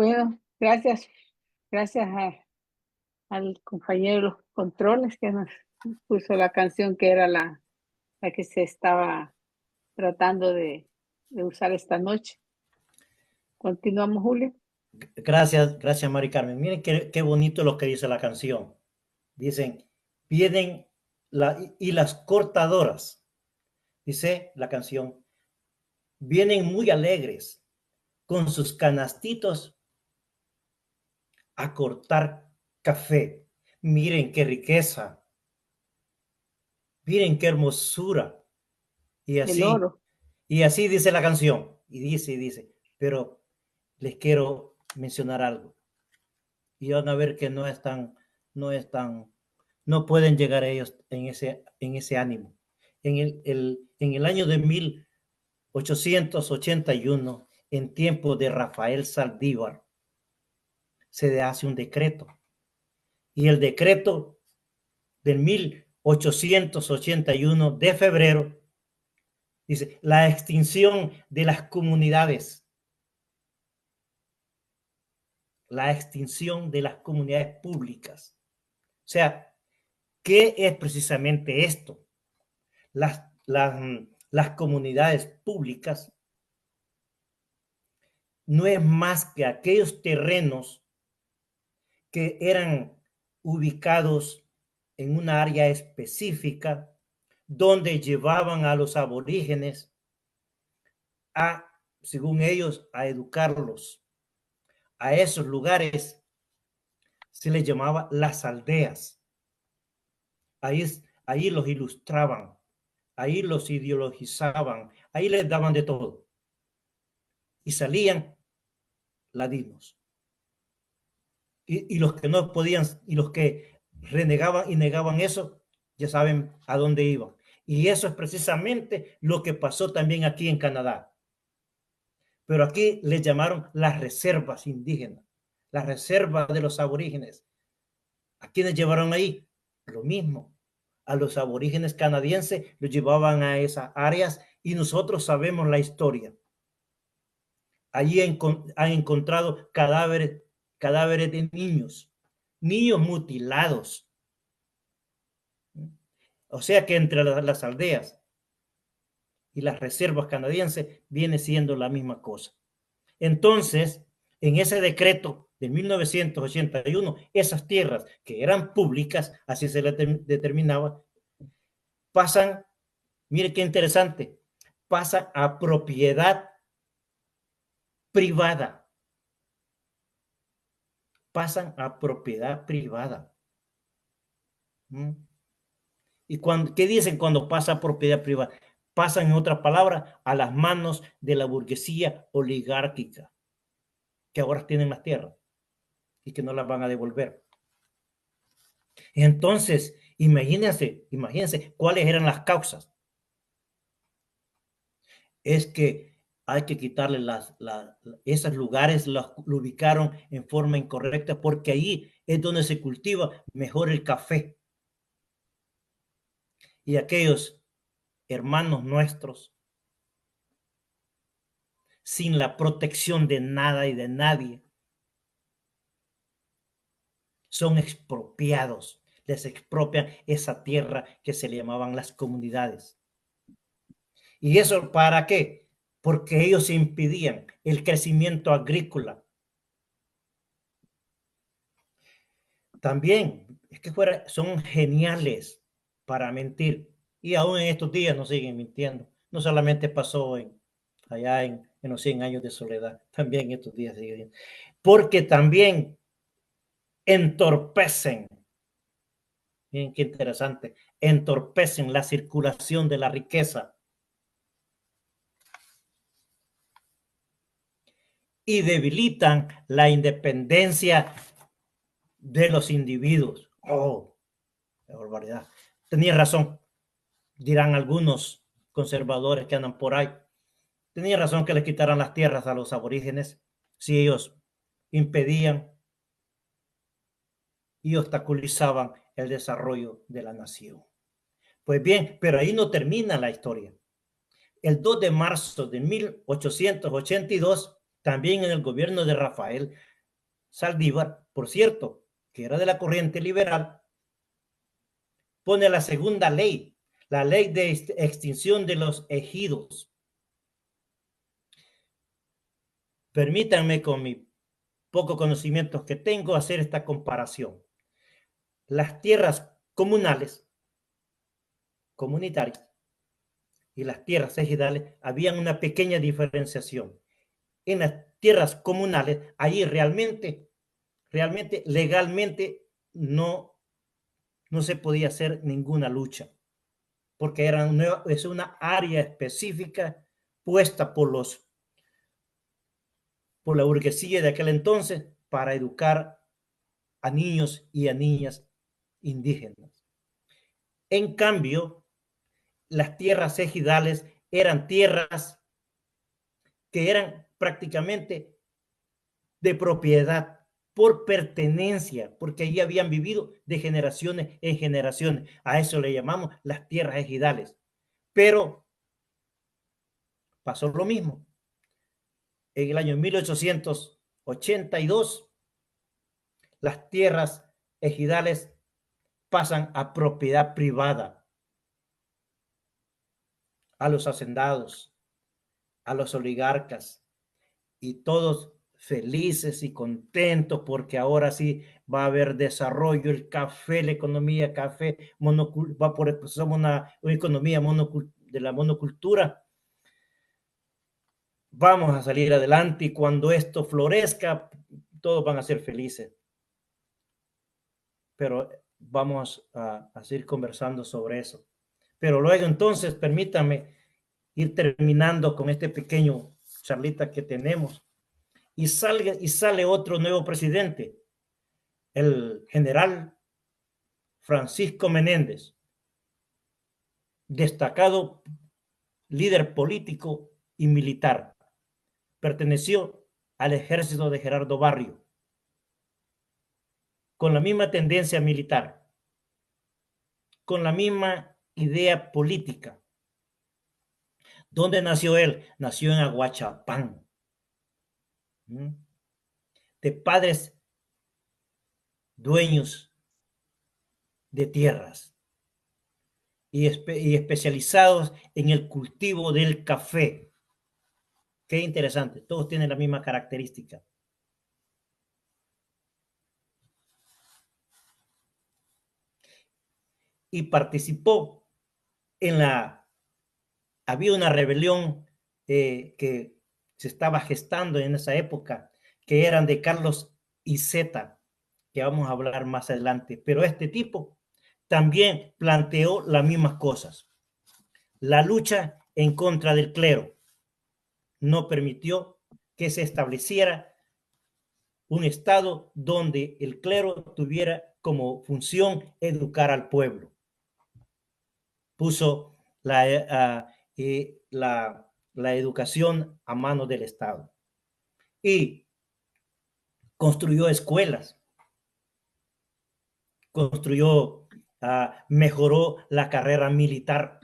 Bueno, gracias al compañero de los controles que nos puso la canción que era la que se estaba tratando de usar esta noche. Continuamos, Julio. Gracias, Mari Carmen. Miren qué bonito lo que dice la canción. Dicen, vienen y las cortadoras, dice la canción, vienen muy alegres con sus canastitos a cortar café. Miren qué riqueza. Miren qué hermosura. Y El oro. así dice la canción. Y dice, pero les quiero mencionar algo. Y van a ver que no pueden llegar a ellos en ese ánimo. En el año de 1881, en tiempo de Rafael Saldívar, se hace un decreto. Y el decreto del 1881 de febrero dice la extinción de las comunidades. La extinción de las comunidades públicas. O sea, ¿qué es precisamente esto? Las comunidades públicas no es más que aquellos terrenos que eran ubicados en una área específica donde llevaban a los aborígenes según ellos, a educarlos. A esos lugares se les llamaba las aldeas. Ahí los ilustraban, ahí los ideologizaban, ahí les daban de todo. Y salían ladinos. Y los que no podían, y los que renegaban y negaban eso, ya saben a dónde iban. Y eso es precisamente lo que pasó también aquí en Canadá. Pero aquí les llamaron las reservas indígenas, las reservas de los aborígenes. ¿A quiénes llevaron ahí? Lo mismo. A los aborígenes canadienses los llevaban a esas áreas y nosotros sabemos la historia. Allí han encontrado cadáveres de niños mutilados. O sea que entre las aldeas y las reservas canadienses viene siendo la misma cosa. Entonces, en ese decreto de 1981, esas tierras que eran públicas, así se le determinaba, pasan, mire qué interesante, pasan a propiedad privada. Pasan a propiedad privada. ¿Y qué dicen cuando pasa a propiedad privada? Pasan, en otra palabra, a las manos de la burguesía oligárquica, que ahora tienen las tierras y que no las van a devolver. Entonces, imagínense cuáles eran las causas. Es que hay que quitarle esos lugares, lo ubicaron en forma incorrecta porque ahí es donde se cultiva mejor el café. Y aquellos hermanos nuestros, sin la protección de nada y de nadie, son expropiados. Les expropian esa tierra que se le llamaban las comunidades. ¿Y eso para qué? Porque ellos impidían el crecimiento agrícola. También, es que son geniales para mentir. Y aún en estos días nos siguen mintiendo. No solamente pasó allá en los 100 años de soledad, también estos días siguen. Porque también entorpecen, miren qué interesante, entorpecen la circulación de la riqueza y debilitan la independencia de los individuos. ¡Oh, qué barbaridad! Tenía razón, dirán algunos conservadores que andan por ahí. Tenía razón que le quitaran las tierras a los aborígenes si ellos impedían y obstaculizaban el desarrollo de la nación. Pues bien, pero ahí no termina la historia. El 2 de marzo de 1882, también en el gobierno de Rafael, Saldívar, por cierto, que era de la corriente liberal, pone la segunda ley, la ley de extinción de los ejidos. Permítanme, con mi poco conocimiento que tengo, hacer esta comparación. Las tierras comunales, comunitarias, y las tierras ejidales, habían una pequeña diferenciación. En las tierras comunales, allí realmente, legalmente, no se podía hacer ninguna lucha, porque es una área específica puesta por la burguesía de aquel entonces para educar a niños y a niñas indígenas. En cambio, las tierras ejidales eran tierras que eran prácticamente de propiedad, por pertenencia, porque allí habían vivido de generaciones en generaciones. A eso le llamamos las tierras ejidales. Pero pasó lo mismo. En el año 1882, las tierras ejidales pasan a propiedad privada, a los hacendados, a los oligarcas, y todos felices y contentos porque ahora sí va a haber desarrollo, el café, la economía café, somos una economía de la monocultura. Vamos a salir adelante y cuando esto florezca, todos van a ser felices. Pero vamos a seguir conversando sobre eso. Pero luego entonces, permítame ir terminando con este pequeño charlita que tenemos. Y sale otro nuevo presidente, el general Francisco Menéndez, destacado líder político y militar. Perteneció al ejército de Gerardo Barrio, con la misma tendencia militar, con la misma idea política. ¿Dónde nació él? Nació en Aguachapán, de padres dueños de tierras y especializados en el cultivo del café. Qué interesante, todos tienen la misma característica. Y participó había una rebelión que se estaba gestando en esa época, que eran de Carlos Iceta, que vamos a hablar más adelante. Pero este tipo también planteó las mismas cosas. La lucha en contra del clero no permitió que se estableciera un estado donde el clero tuviera como función educar al pueblo. Puso la educación a manos del Estado y construyó escuelas, mejoró la carrera militar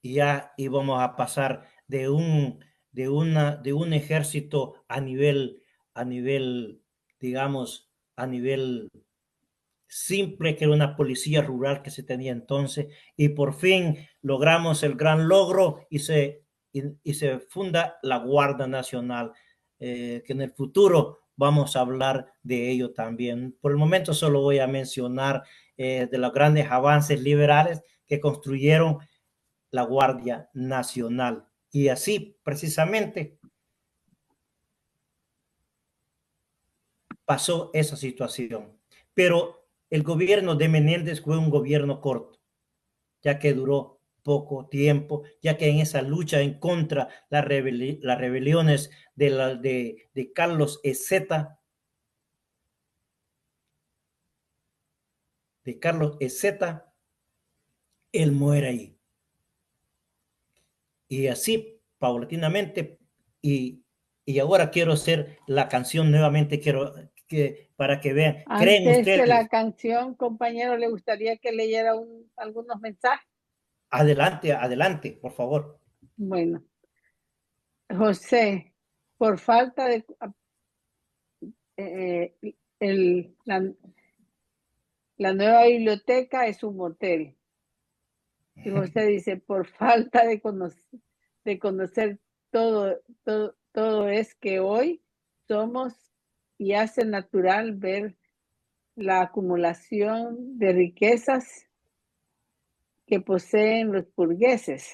y ya íbamos a pasar de un ejército a nivel, digamos, a nivel simple, que era una policía rural que se tenía entonces, y por fin logramos el gran logro y se funda la Guardia Nacional, que en el futuro vamos a hablar de ello también. Por el momento solo voy a mencionar de los grandes avances liberales que construyeron la Guardia Nacional. Y así, precisamente, pasó esa situación. Pero el gobierno de Menéndez fue un gobierno corto, ya que duró poco tiempo, ya que en esa lucha en contra las rebeliones de Carlos Iceta, él muere ahí. Y así, paulatinamente, y ahora quiero hacer la canción nuevamente, para que vean. ¿Creen Antes ustedes? de la canción, compañero, ¿le gustaría que leyera algunos mensajes? Adelante, por favor. Bueno, José, por falta de eh, el- la, la nueva biblioteca es un motel. Y usted dice, por falta de conocer todo es que hoy somos y hace natural ver la acumulación de riquezas que poseen los burgueses.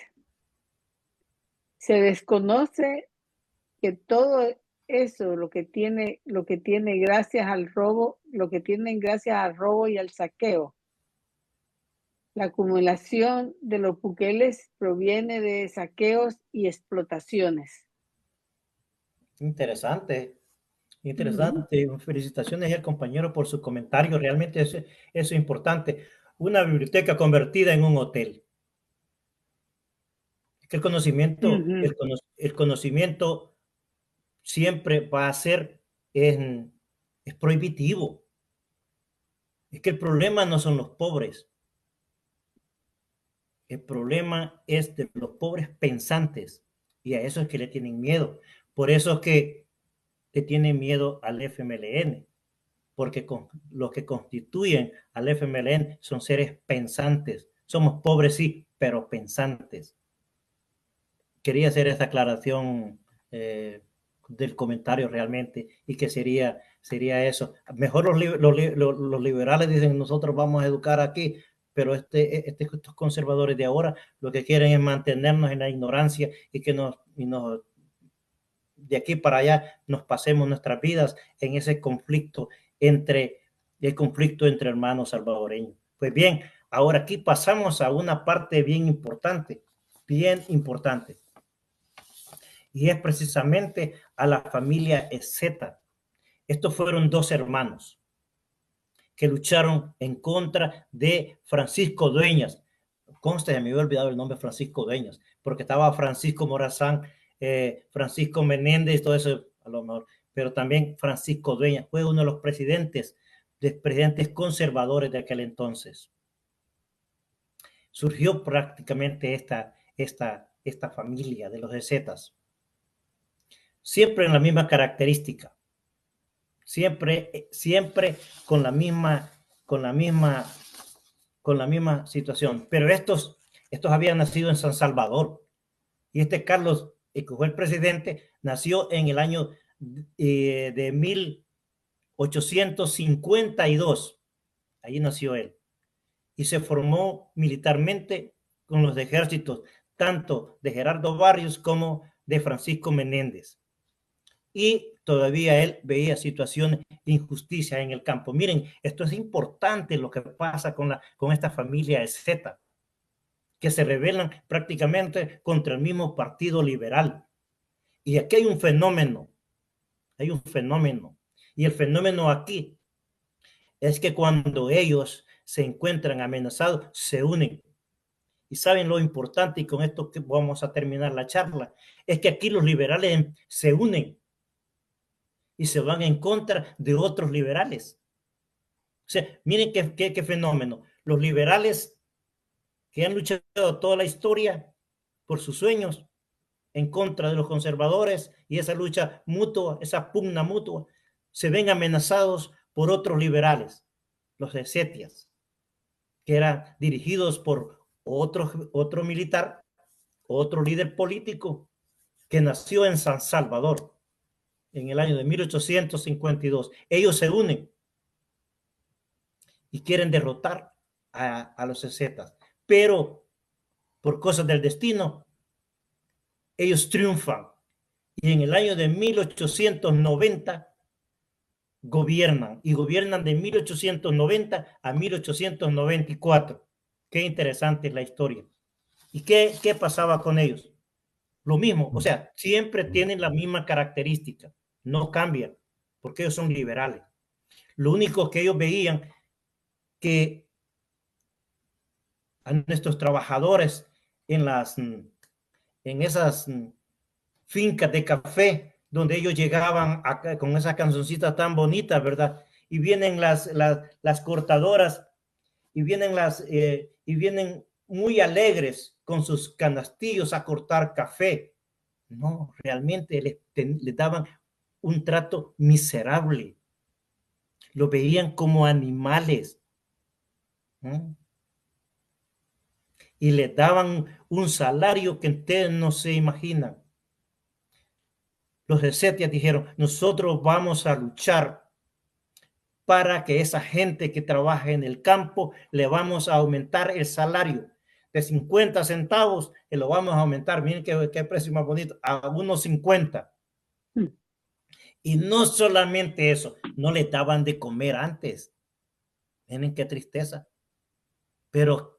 Se desconoce que todo eso, lo que tiene gracias al robo, lo que tienen gracias al robo y al saqueo. La acumulación de los buqueles proviene de saqueos y explotaciones. Interesante, interesante. Felicitaciones al compañero por su comentario. Realmente eso es importante. Una biblioteca convertida en un hotel. Es que el conocimiento, el conocimiento siempre va a ser es prohibitivo. Es que el problema no son los pobres. El problema es de los pobres pensantes. Y a eso es que le tienen miedo. Por eso es que le tienen miedo al FMLN. Porque los que constituyen al FMLN son seres pensantes. Somos pobres, sí, pero pensantes. Quería hacer esta aclaración del comentario realmente, y que sería eso. Mejor los liberales dicen, nosotros vamos a educar aquí, pero estos conservadores de ahora lo que quieren es mantenernos en la ignorancia y que de aquí para allá nos pasemos nuestras vidas en ese conflicto entre hermanos salvadoreños. Pues bien, ahora aquí pasamos a una parte bien importante, y es precisamente a la familia Ezeta. Estos fueron dos hermanos que lucharon en contra de Francisco Dueñas. Conste, me había olvidado el nombre Francisco Dueñas, porque estaba Francisco Morazán, Francisco Menéndez, todo eso a lo mejor, pero también Francisco Dueñas fue uno de los presidentes conservadores de aquel entonces. Surgió prácticamente esta familia de los Ezetas, siempre en la misma característica, siempre con la misma situación. Pero estos habían nacido en San Salvador, y Carlos, que fue el presidente, nació en el año de 1852. Allí nació él, y se formó militarmente con los ejércitos, tanto de Gerardo Barrios como de Francisco Menéndez. Y todavía él veía situaciones de injusticia en el campo. Miren, esto es importante lo que pasa con esta familia Ezeta, que se rebelan prácticamente contra el mismo Partido Liberal. Y aquí hay un fenómeno, y el fenómeno aquí es que cuando ellos se encuentran amenazados, se unen. Y saben lo importante, y con esto que vamos a terminar la charla, es que aquí los liberales se unen y se van en contra de otros liberales. O sea, miren qué fenómeno. Los liberales que han luchado toda la historia por sus sueños en contra de los conservadores, y esa lucha mutua, esa pugna mutua, se ven amenazados por otros liberales, los ezetias, que eran dirigidos por otro militar, otro líder político que nació en San Salvador en el año de 1852. Ellos se unen y quieren derrotar a los ezetas, pero por cosas del destino, ellos triunfan, y en el año de 1890 gobiernan de 1890 a 1894. Qué interesante es la historia. ¿Y qué pasaba con ellos? Lo mismo, o sea, siempre tienen la misma característica, no cambian, porque ellos son liberales. Lo único que ellos veían, que a nuestros trabajadores en esas fincas de café, donde ellos llegaban con esas canzoncitas tan bonitas, ¿verdad? Y vienen las cortadoras, y vienen muy alegres con sus canastillos a cortar café. No, realmente les daban un trato miserable. Lo veían como animales. ¿Mm? Y les daban un salario que ustedes no se imaginan. Los Ezetias dijeron, nosotros vamos a luchar para que esa gente que trabaja en el campo le vamos a aumentar el salario de 50 centavos y lo vamos a aumentar. Miren qué precio más bonito, a unos 50. Y no solamente eso, no les daban de comer antes. Miren qué tristeza. Pero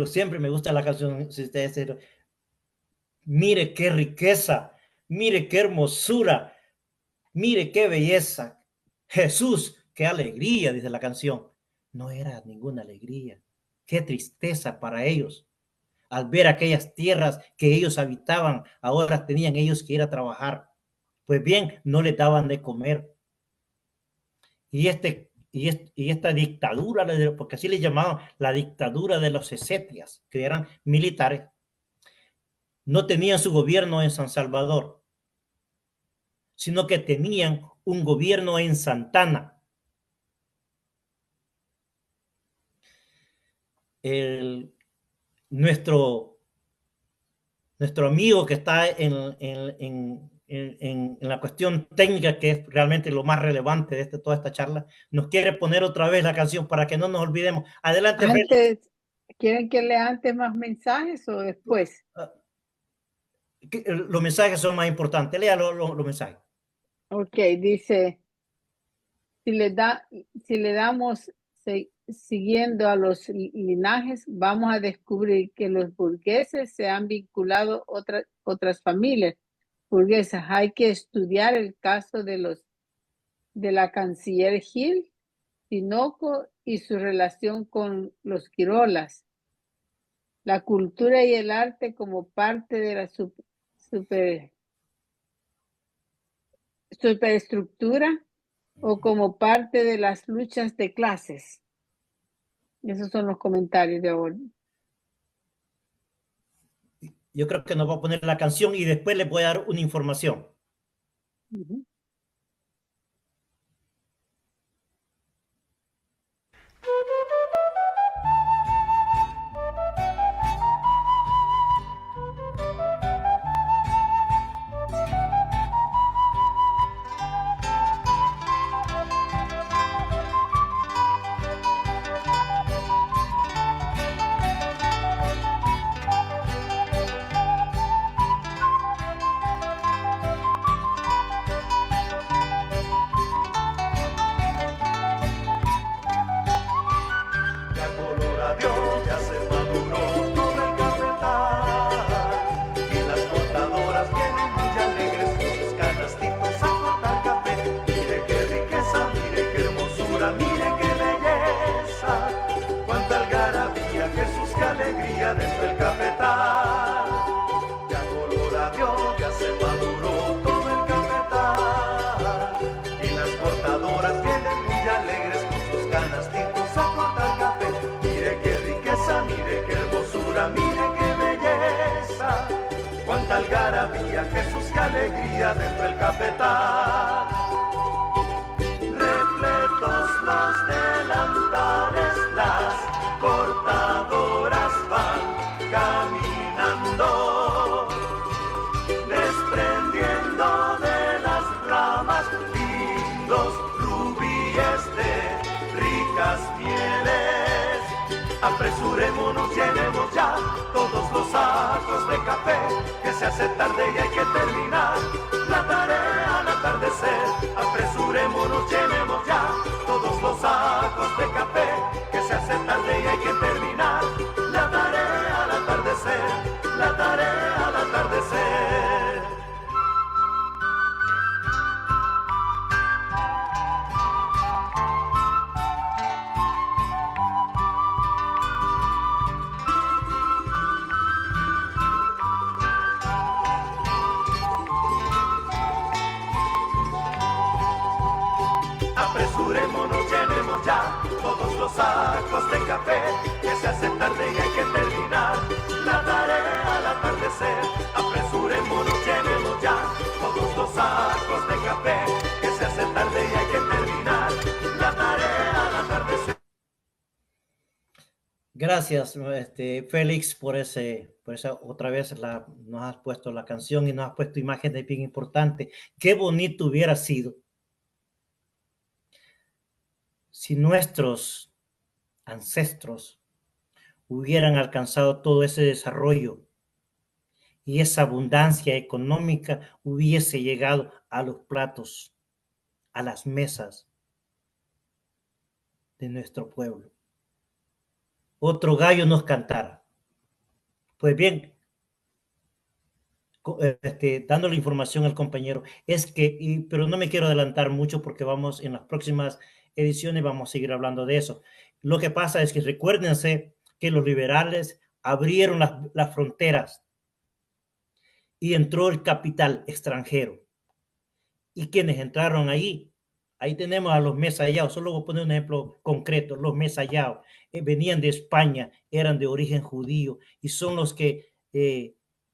siempre me gusta la canción. Si ustedes, mire qué riqueza, mire qué hermosura, mire qué belleza. Jesús, qué alegría, dice la canción. No era ninguna alegría. Qué tristeza para ellos. Al ver aquellas tierras que ellos habitaban, ahora tenían ellos que ir a trabajar. Pues bien, no les daban de comer. Y esta dictadura, porque así le llamaban la dictadura de los Ezetias, que eran militares, no tenían su gobierno en San Salvador, sino que tenían un gobierno en Santana. Nuestro amigo que está en la cuestión técnica, que es realmente lo más relevante de toda esta charla, nos quiere poner otra vez la canción para que no nos olvidemos. Adelante. Antes, ¿quieren que lea antes más mensajes o después? Los mensajes son más importantes. Lea los mensajes. Ok, dice, si le damos siguiendo a los linajes, vamos a descubrir que los burgueses se han vinculado a otras familias burguesas. Hay que estudiar el caso de la canciller Gil, Tinoco y su relación con los quirolas. La cultura y el arte como parte de la superestructura o como parte de las luchas de clases. Esos son los comentarios de ahora. Yo creo que nos va a poner la canción y después les voy a dar una información. Dentro del cafetal, ya coloradio, ya se maduró todo el cafetal, y las cortadoras vienen muy alegres con sus canastitos a cortar café. Mire qué riqueza, mire qué hermosura, mire qué belleza, cuánta algarabía, Jesús, qué alegría dentro del cafetal. Repletos los delantares, las cortadoras van caminando, desprendiendo de las ramas lindos rubíes de ricas mieles. Apresurémonos, llenemos ya todos los sacos de café, que se hace tarde y hay que terminar la tarea al atardecer. Apresurémonos, llenemos ya todos los sacos de café, que se hace tarde y hay que terminar la tarea al atardecer, la tarea al atardecer. Apresurémonos, llenemos ya todos los sacos de café, que se hace tarde y hay que terminar la tarea al atardecer. Apresurémonos, llenemos ya todos los sacos de café, que se hace tarde y hay que terminar Gracias, Félix, por esa otra vez nos has puesto la canción y nos has puesto imágenes bien importantes. Qué bonito hubiera sido si nuestros ancestros hubieran alcanzado todo ese desarrollo y esa abundancia económica hubiese llegado a los platos, a las mesas de nuestro pueblo. Otro gallo nos cantara. Pues bien, dando la información al compañero, pero no me quiero adelantar mucho porque vamos en las próximas ediciones, vamos a seguir hablando de eso. Lo que pasa es que recuérdense que los liberales abrieron las fronteras y entró el capital extranjero. Y quienes entraron ahí tenemos a los mesallaos. Solo voy a poner un ejemplo concreto. Los mesallaos venían de España, eran de origen judío y son los que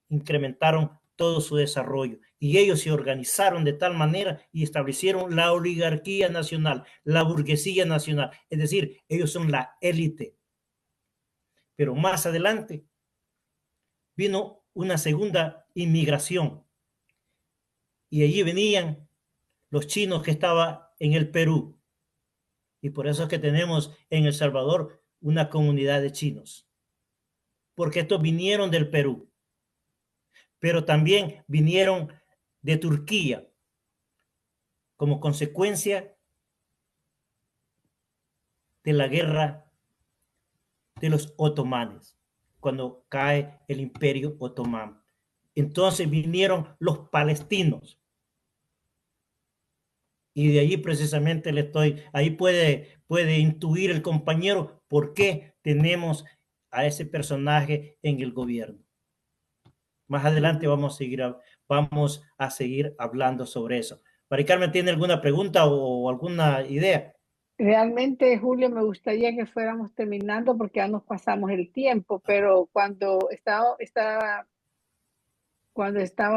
incrementaron todo su desarrollo. Y ellos se organizaron de tal manera y establecieron la oligarquía nacional, la burguesía nacional. Es decir, ellos son la élite. Pero más adelante vino una segunda inmigración y allí venían los chinos que estaban en el Perú. Y por eso es que tenemos en El Salvador una comunidad de chinos. Porque estos vinieron del Perú. Pero también vinieron de Turquía como consecuencia de la guerra de los otomanes, cuando cae el Imperio Otomán. Entonces vinieron los palestinos. Y de allí precisamente ahí puede intuir el compañero por qué tenemos a ese personaje en el gobierno. Más adelante vamos a seguir hablando sobre eso. Mari Carmen, ¿tiene alguna pregunta o alguna idea? Realmente, Julio, me gustaría que fuéramos terminando porque ya nos pasamos el tiempo, pero cuando estaba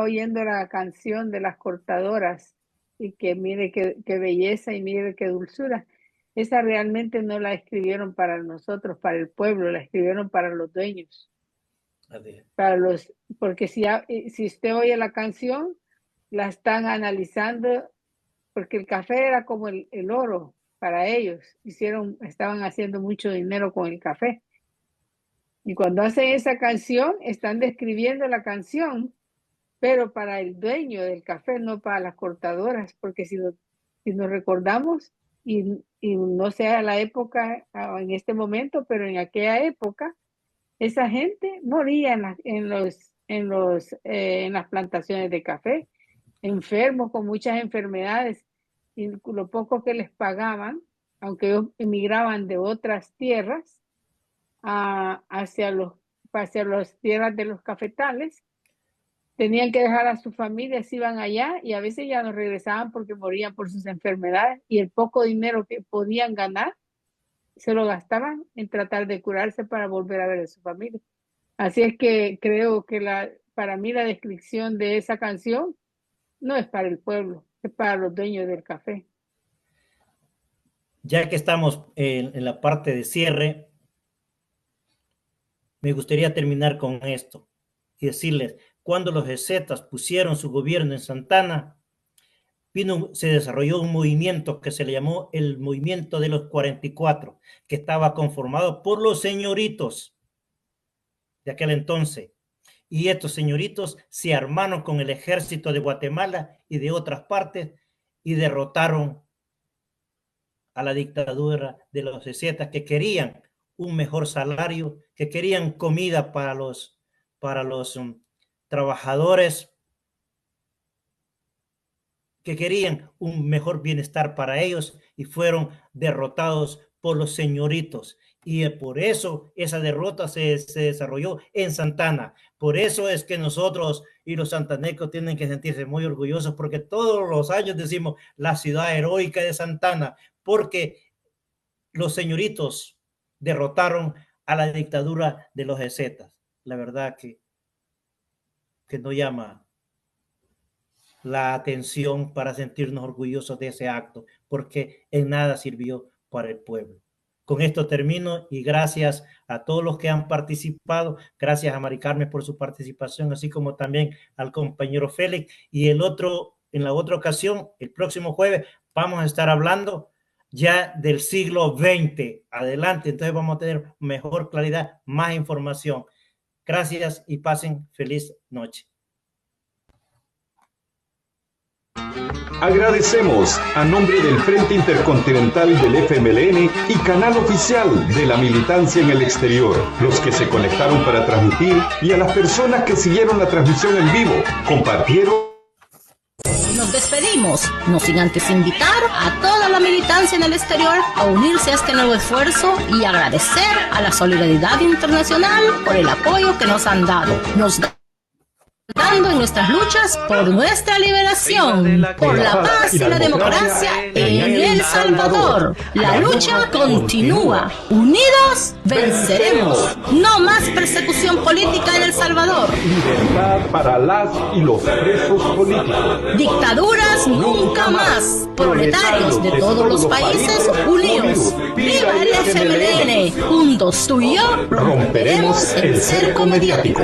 oyendo la canción de las cortadoras y que mire qué belleza y mire qué dulzura, esa realmente no la escribieron para nosotros, para el pueblo, la escribieron para los dueños. Porque si usted oye la canción, la están analizando, porque el café era como el oro para ellos. Estaban haciendo mucho dinero con el café. Y cuando hacen esa canción, están describiendo la canción, pero para el dueño del café, no para las cortadoras, porque si nos recordamos, y no sea la época en este momento, pero en aquella época, esa gente moría en las plantaciones de café, enfermos con muchas enfermedades, y lo poco que les pagaban, aunque ellos emigraban de otras tierras hacia las tierras de los cafetales, tenían que dejar a sus familias, iban allá y a veces ya no regresaban porque morían por sus enfermedades, y el poco dinero que podían ganar se lo gastaban en tratar de curarse para volver a ver a su familia. Así es que creo que para mí la descripción de esa canción no es para el pueblo, es para los dueños del café. Ya que estamos en la parte de cierre, me gustaría terminar con esto y decirles, cuando los jesetas pusieron su gobierno en Santana, se desarrolló un movimiento que se le llamó el movimiento de los 44, que estaba conformado por los señoritos de aquel entonces. Y estos señoritos se armaron con el ejército de Guatemala y de otras partes y derrotaron a la dictadura de los jesetas, que querían un mejor salario, que querían comida para los trabajadores, que querían un mejor bienestar para ellos, y fueron derrotados por los señoritos. Y por eso esa derrota se desarrolló en Santana. Por eso es que nosotros y los santanecos tienen que sentirse muy orgullosos, porque todos los años decimos la ciudad heroica de Santana, porque los señoritos derrotaron a la dictadura de los jesetas. La verdad que no llama la atención para sentirnos orgullosos de ese acto, porque en nada sirvió para el pueblo. Con esto termino y gracias a todos los que han participado. Gracias a Mari Carmen por su participación, así como también al compañero Félix. Y en la otra ocasión, el próximo jueves, vamos a estar hablando ya del siglo XX adelante. Entonces vamos a tener mejor claridad, más información. Gracias y pasen feliz noche. Agradecemos a nombre del Frente Intercontinental del FMLN y canal oficial de la militancia en el exterior, los que se conectaron para transmitir y a las personas que siguieron la transmisión en vivo, compartieron. Nos despedimos, no sin antes invitar a toda la militancia en el exterior a unirse a este nuevo esfuerzo y agradecer a la solidaridad internacional por el apoyo que nos han dado. Dando en nuestras luchas por nuestra liberación, por la paz y la democracia en El Salvador. La lucha continúa. Unidos venceremos. No más persecución política en El Salvador. Libertad para las y los presos políticos. Dictaduras nunca más. Proletarios de todos los países unidos. ¡Viva el FMLN! Juntos tú y yo Romperemos el cerco mediático.